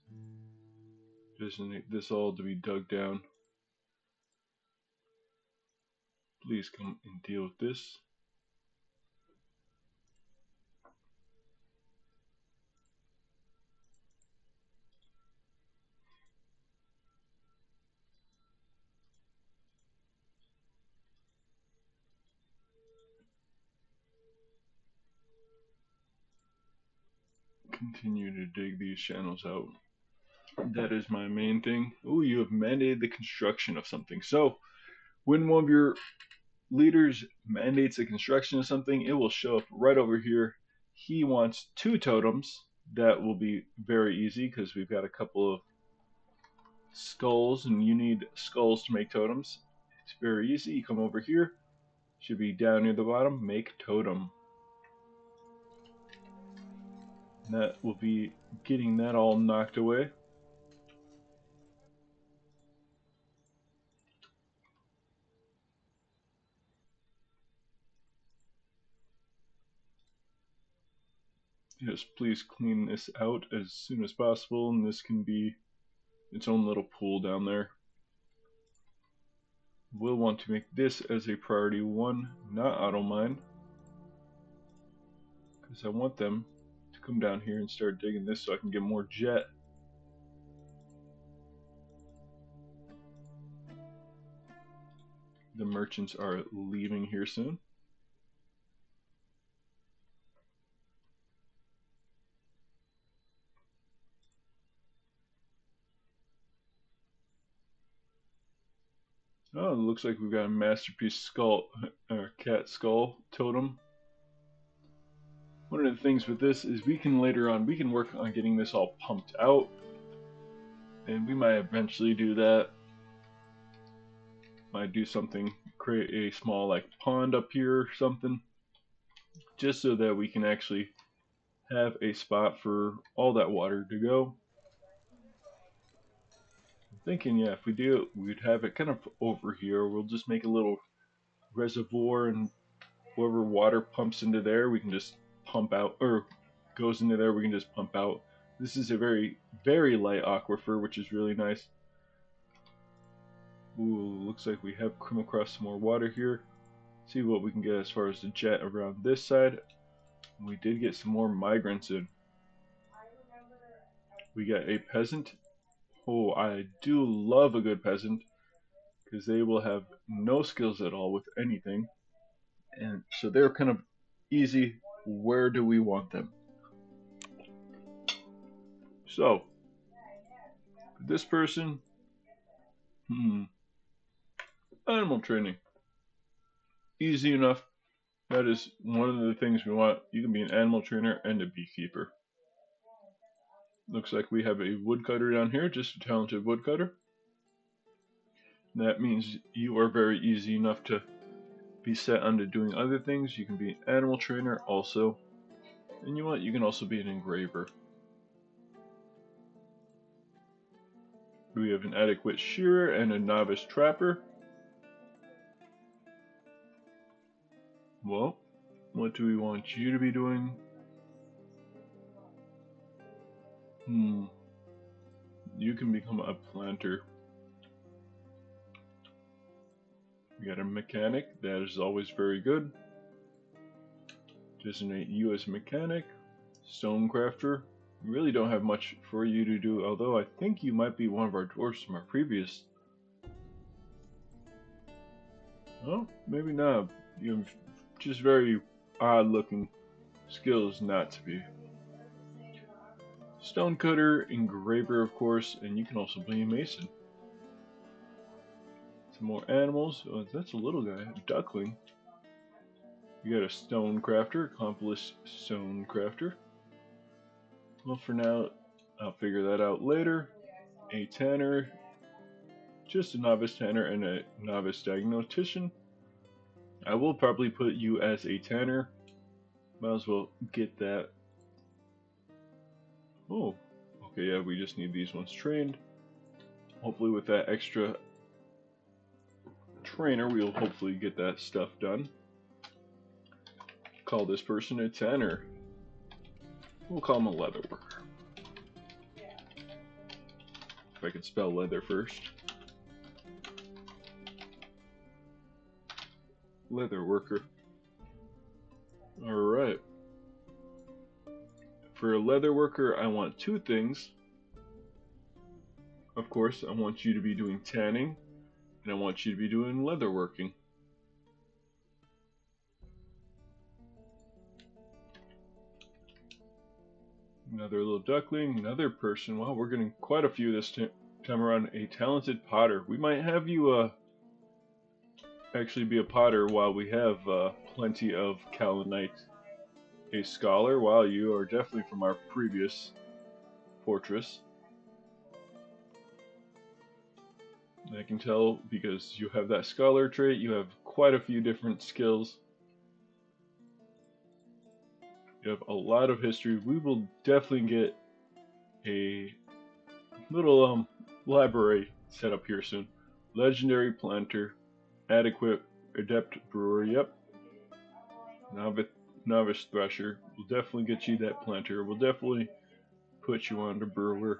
A: designate this all to be dug down. Please come and deal with this. Continue to dig these channels out. That is my main thing. Oh, you have mandated the construction of something. So when one of your leaders mandates the construction of something, it will show up right over here. He wants 2 totems. That will be very easy because we've got a couple of skulls and you need skulls to make totems. It's very easy. You come over here. Should be down near the bottom. Make totem. And that will be getting that all knocked away. Yes, please clean this out as soon as possible, and this can be its own little pool down there. We'll want to make this as a priority 1, not auto mine, because I want them to come down here and start digging this so I can get more jet. The merchants are leaving here soon. Oh, it looks like we've got a masterpiece skull, or cat skull totem. One of the things with this is we can work on getting this all pumped out, and we might eventually do that. Might do something, create a small like pond up here or something, just so that we can actually have a spot for all that water to go. I'm thinking, yeah, if we do it, we'd have it kind of over here. We'll just make a little reservoir, and whatever water pumps into there, we can just pump out, or goes into there, we can just pump out. This is a very, very light aquifer, which is really nice. Ooh, looks like we have come across some more water here. See what we can get as far as the jet around this side. We did get some more migrants in. We got a peasant. Oh, I do love a good peasant because they will have no skills at all with anything. And so they're kind of easy. Where do we want them? So, this person, animal training. Easy enough. That is one of the things we want. You can be an animal trainer and a beekeeper. Looks like we have a woodcutter down here, just a talented woodcutter. That means you are very easy enough to be set onto doing other things. You can be an animal trainer also. And you know what? You can also be an engraver. We have an adequate shearer and a novice trapper. Well, what do we want you to be doing? You can become a planter. We got a mechanic. That is always very good. Designate you as mechanic. Stonecrafter. We really don't have much for you to do, although I think you might be one of our dwarfs from our previous. Oh, maybe not. You have just very odd looking skills not to be. stonecutter, engraver, of course, and you can also be a mason. Some more animals. Oh, that's a little guy, a duckling. You got a stone crafter, accomplished stone crafter. Well, for now, I'll figure that out later. A tanner, just a novice tanner and a novice diagnostician. I will probably put you as a tanner. Might as well get that. Oh, okay, yeah, we just need these ones trained. Hopefully with that extra trainer, we'll hopefully get that stuff done. Call this person a tanner. We'll call him a leather worker. If I could spell leather first. Leather worker. Alright. For a leather worker, I want two things. Of course, I want you to be doing tanning, and I want you to be doing leather working. Another little duckling, another person. Wow, we're getting quite a few this time around. A talented potter. We might have you actually be a potter while we have plenty of Kalanite. A scholar. Wow, you are definitely from our previous fortress. I can tell because you have that scholar trait. You have quite a few different skills. You have a lot of history. We will definitely get a little library set up here soon. Legendary planter, adequate adept brewer. Yep. Novice thresher. We'll definitely get you that planter. We'll definitely put you on to brewer.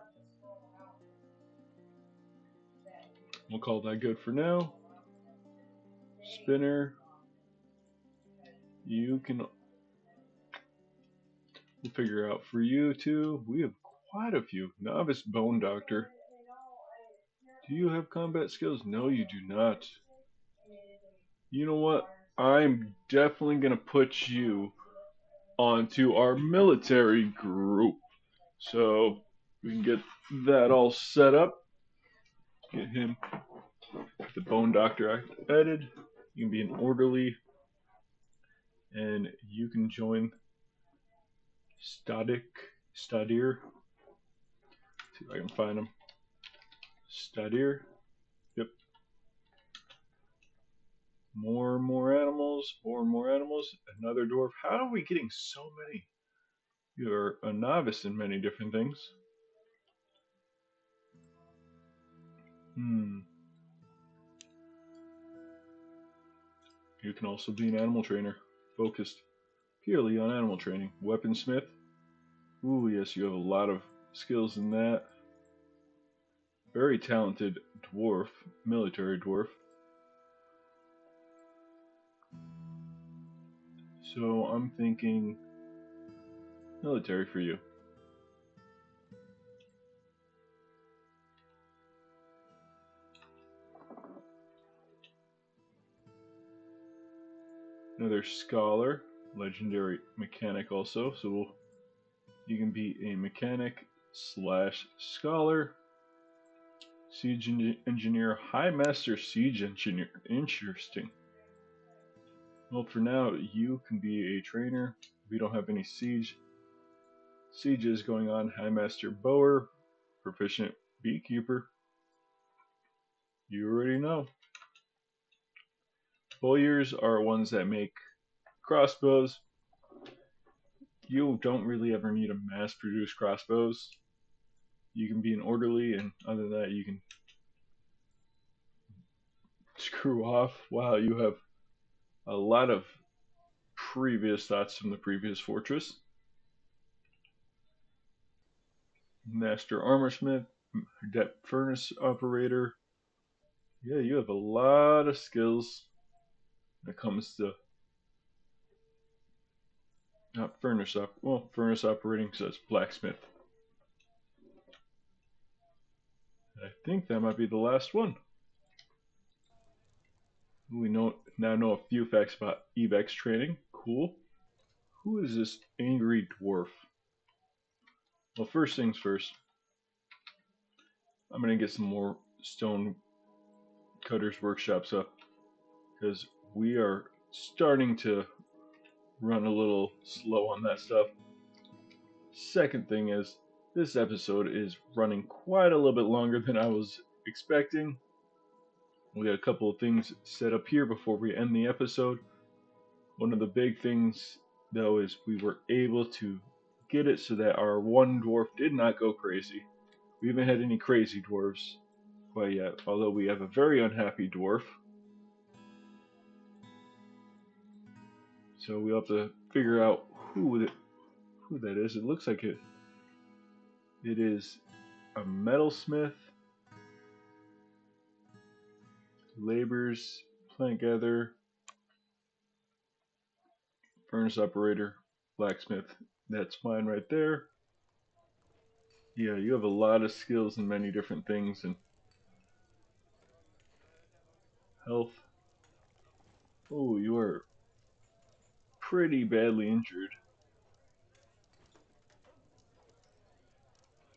A: We'll call that good for now. Spinner. You can. We'll figure out for you too. We have quite a few. Novice bone doctor. Do you have combat skills? No, you do not. You know what? I'm definitely gonna put you onto our military group. So we can get that all set up. Get him, the bone doctor added. You can be an orderly, and you can join Stadir. See if I can find him. Stadir. Yep. More and more animals. More and more animals. Another dwarf. How are we getting so many? You're a novice in many different things. You can also be an animal trainer, focused purely on animal training. Weaponsmith. Ooh, yes, you have a lot of skills in that. Very talented dwarf, military dwarf. So I'm thinking military for you. Another scholar, legendary mechanic also. So you can be a mechanic slash scholar. Siege engineer, high master siege engineer. Interesting. Well, for now, you can be a trainer. We don't have any siege. Sieges going on. High master bower, proficient beekeeper. You already know. Bowyers are ones that make crossbows. You don't really ever need to mass produce crossbows. You can be an orderly, and other than that, you can screw off. Wow, you have a lot of previous thoughts from the previous fortress. Master armorsmith, adept furnace operator. Yeah, you have a lot of skills when it comes to not furnace furnace operating, so it's blacksmith. I think that might be the last one. We now know a few facts about Evex training. Cool. Who is this angry dwarf? Well, first things first, I'm gonna get some more stone cutters workshops up because we are starting to run a little slow on that stuff. Second thing is, this episode is running quite a little bit longer than I was expecting. We got a couple of things set up here before we end the episode. One of the big things, though, is we were able to get it so that our one dwarf did not go crazy. We haven't had any crazy dwarves quite yet, although we have a very unhappy dwarf. So we'll have to figure out who that is. It looks like it is a metalsmith, laborers, plant gatherer, furnace operator, blacksmith. That's mine right there. Yeah, you have a lot of skills in many different things, and health. Oh, you are pretty badly injured.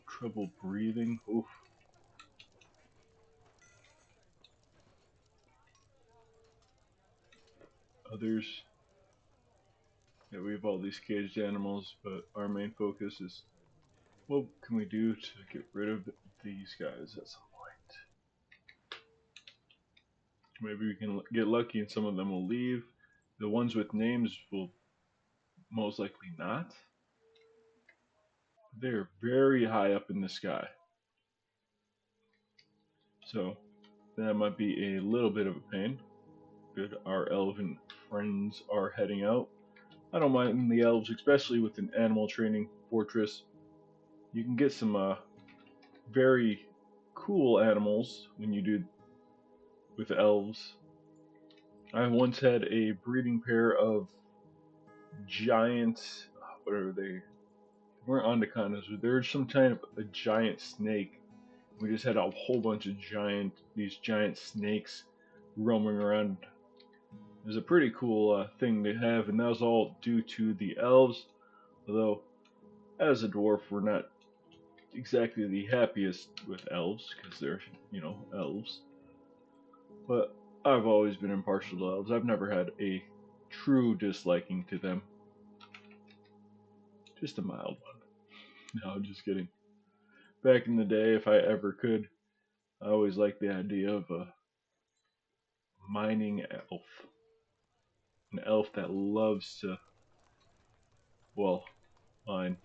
A: Trouble breathing. Oof. Others. Yeah, we have all these caged animals, but our main focus is what can we do to get rid of these guys at some point. Maybe we can get lucky and some of them will leave. The ones with names will most likely not. They're very high up in the sky. So that might be a little bit of a pain. Good, our elven friends are heading out. I don't mind the elves, especially with an animal training fortress. You can get some very cool animals when you do with elves. I once had a breeding pair of giant, what are they? They weren't anacondas, but they were some kind of a giant snake. We just had a whole bunch of these giant snakes roaming around. It was a pretty cool thing to have, and that was all due to the elves. Although, as a dwarf, we're not exactly the happiest with elves because they're, elves. But I've always been impartial to elves. I've never had a true disliking to them. Just a mild one. No, I'm just kidding. Back in the day, if I ever could, I always liked the idea of a mining elf. An elf that loves to, well, mine.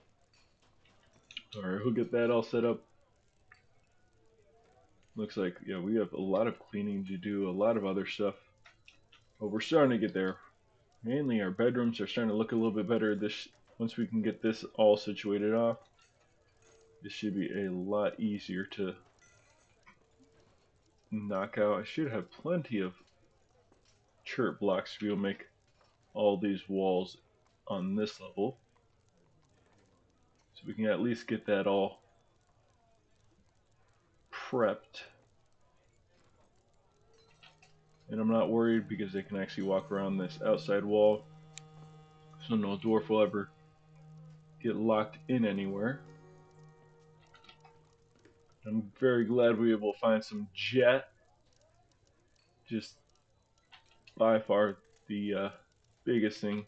A: Alright, we'll get that all set up. Looks like, yeah, we have a lot of cleaning to do, a lot of other stuff. But we're starting to get there. Mainly our bedrooms are starting to look a little bit better. Once we can get this all situated off, this should be a lot easier to knock out. I should have plenty of chert blocks to be able to make all these walls on this level. So we can at least get that all prepped. And I'm not worried because they can actually walk around this outside wall. So no dwarf will ever get locked in anywhere. I'm very glad we were able to find some jet. Just by far the biggest thing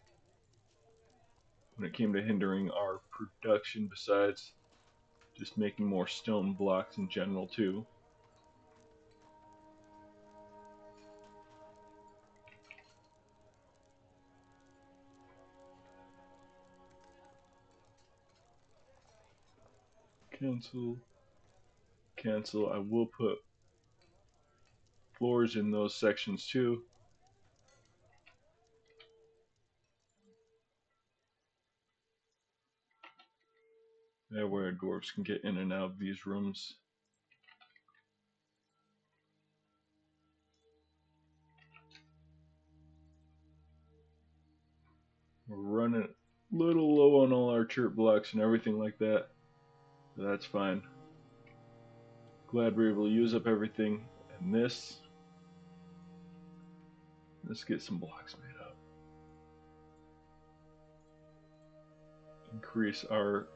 A: when it came to hindering our production, besides just making more stone blocks in general too. Cancel, cancel. I will put floors in those sections too. That where dwarves can get in and out of these rooms. We're running a little low on all our chert blocks and everything like that. So that's fine. Glad we're able to use up everything. And let's get some blocks made up. Increase our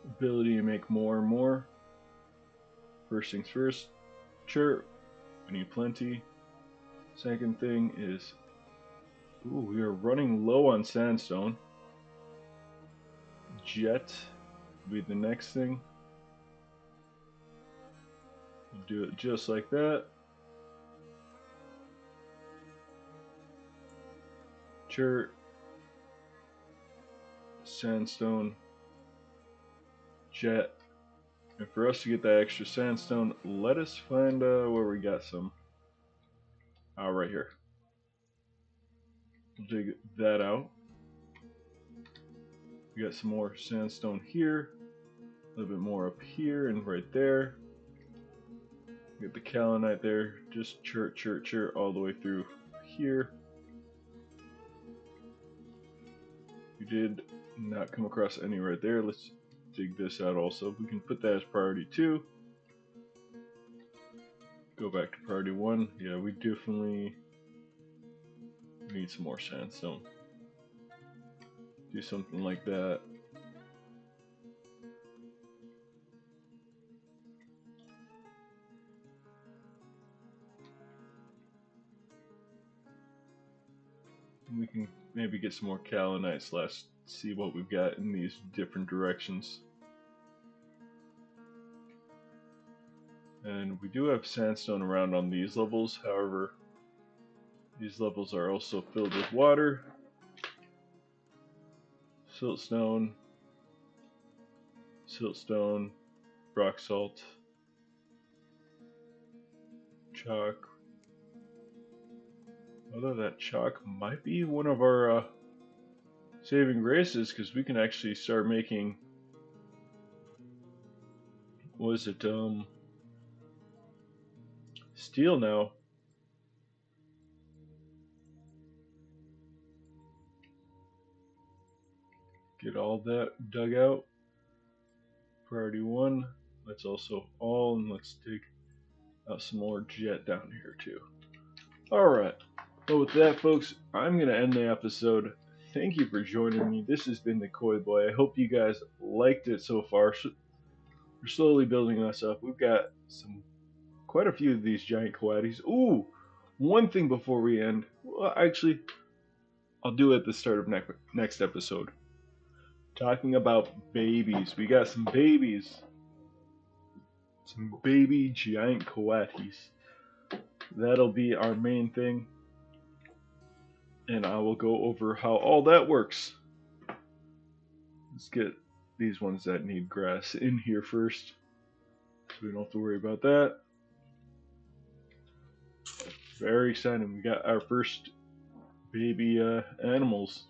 A: ability to make more and more. First things first, sure, we need plenty. Second thing is, ooh, we are running low on sandstone. Jet will be the next thing. We'll do it just like that. Sure, sandstone, jet. And for us to get that extra sandstone, let us find where we got some. Right here. We'll dig that out. We got some more sandstone here, a little bit more up here and right there. We got the kaolinite there, just chert all the way through here. We did not come across any right there. Let's dig this out also. We can put that as priority 2. Go back to priority 1. Yeah, we definitely need some more sandstone. Do something like that. We can maybe get some more kaolinites. Let's see what we've got in these different directions. And we do have sandstone around on these levels. However, these levels are also filled with water, siltstone, rock salt, chalk. Although that chalk might be one of our saving graces, because we can actually start making, what is it, steel now. Get all that dug out. Priority 1. Let's also and let's dig out some more jet down here too. Alright, well with that folks, I'm going to end the episode. Thank you for joining me. This has been the Koi Boy. I hope you guys liked it so far. We're slowly building us up. We've got quite a few of these giant coatis. Ooh, one thing before we end. Well, actually, I'll do it at the start of next episode. Talking about babies. We got some babies. Some baby giant coatis. That'll be our main thing. And I will go over how all that works. Let's get these ones that need grass in here first, so we don't have to worry about that. Very exciting. We got our first baby animals.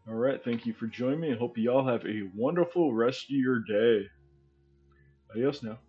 A: Alright, thank you for joining me. I hope you all have a wonderful rest of your day. Adios now.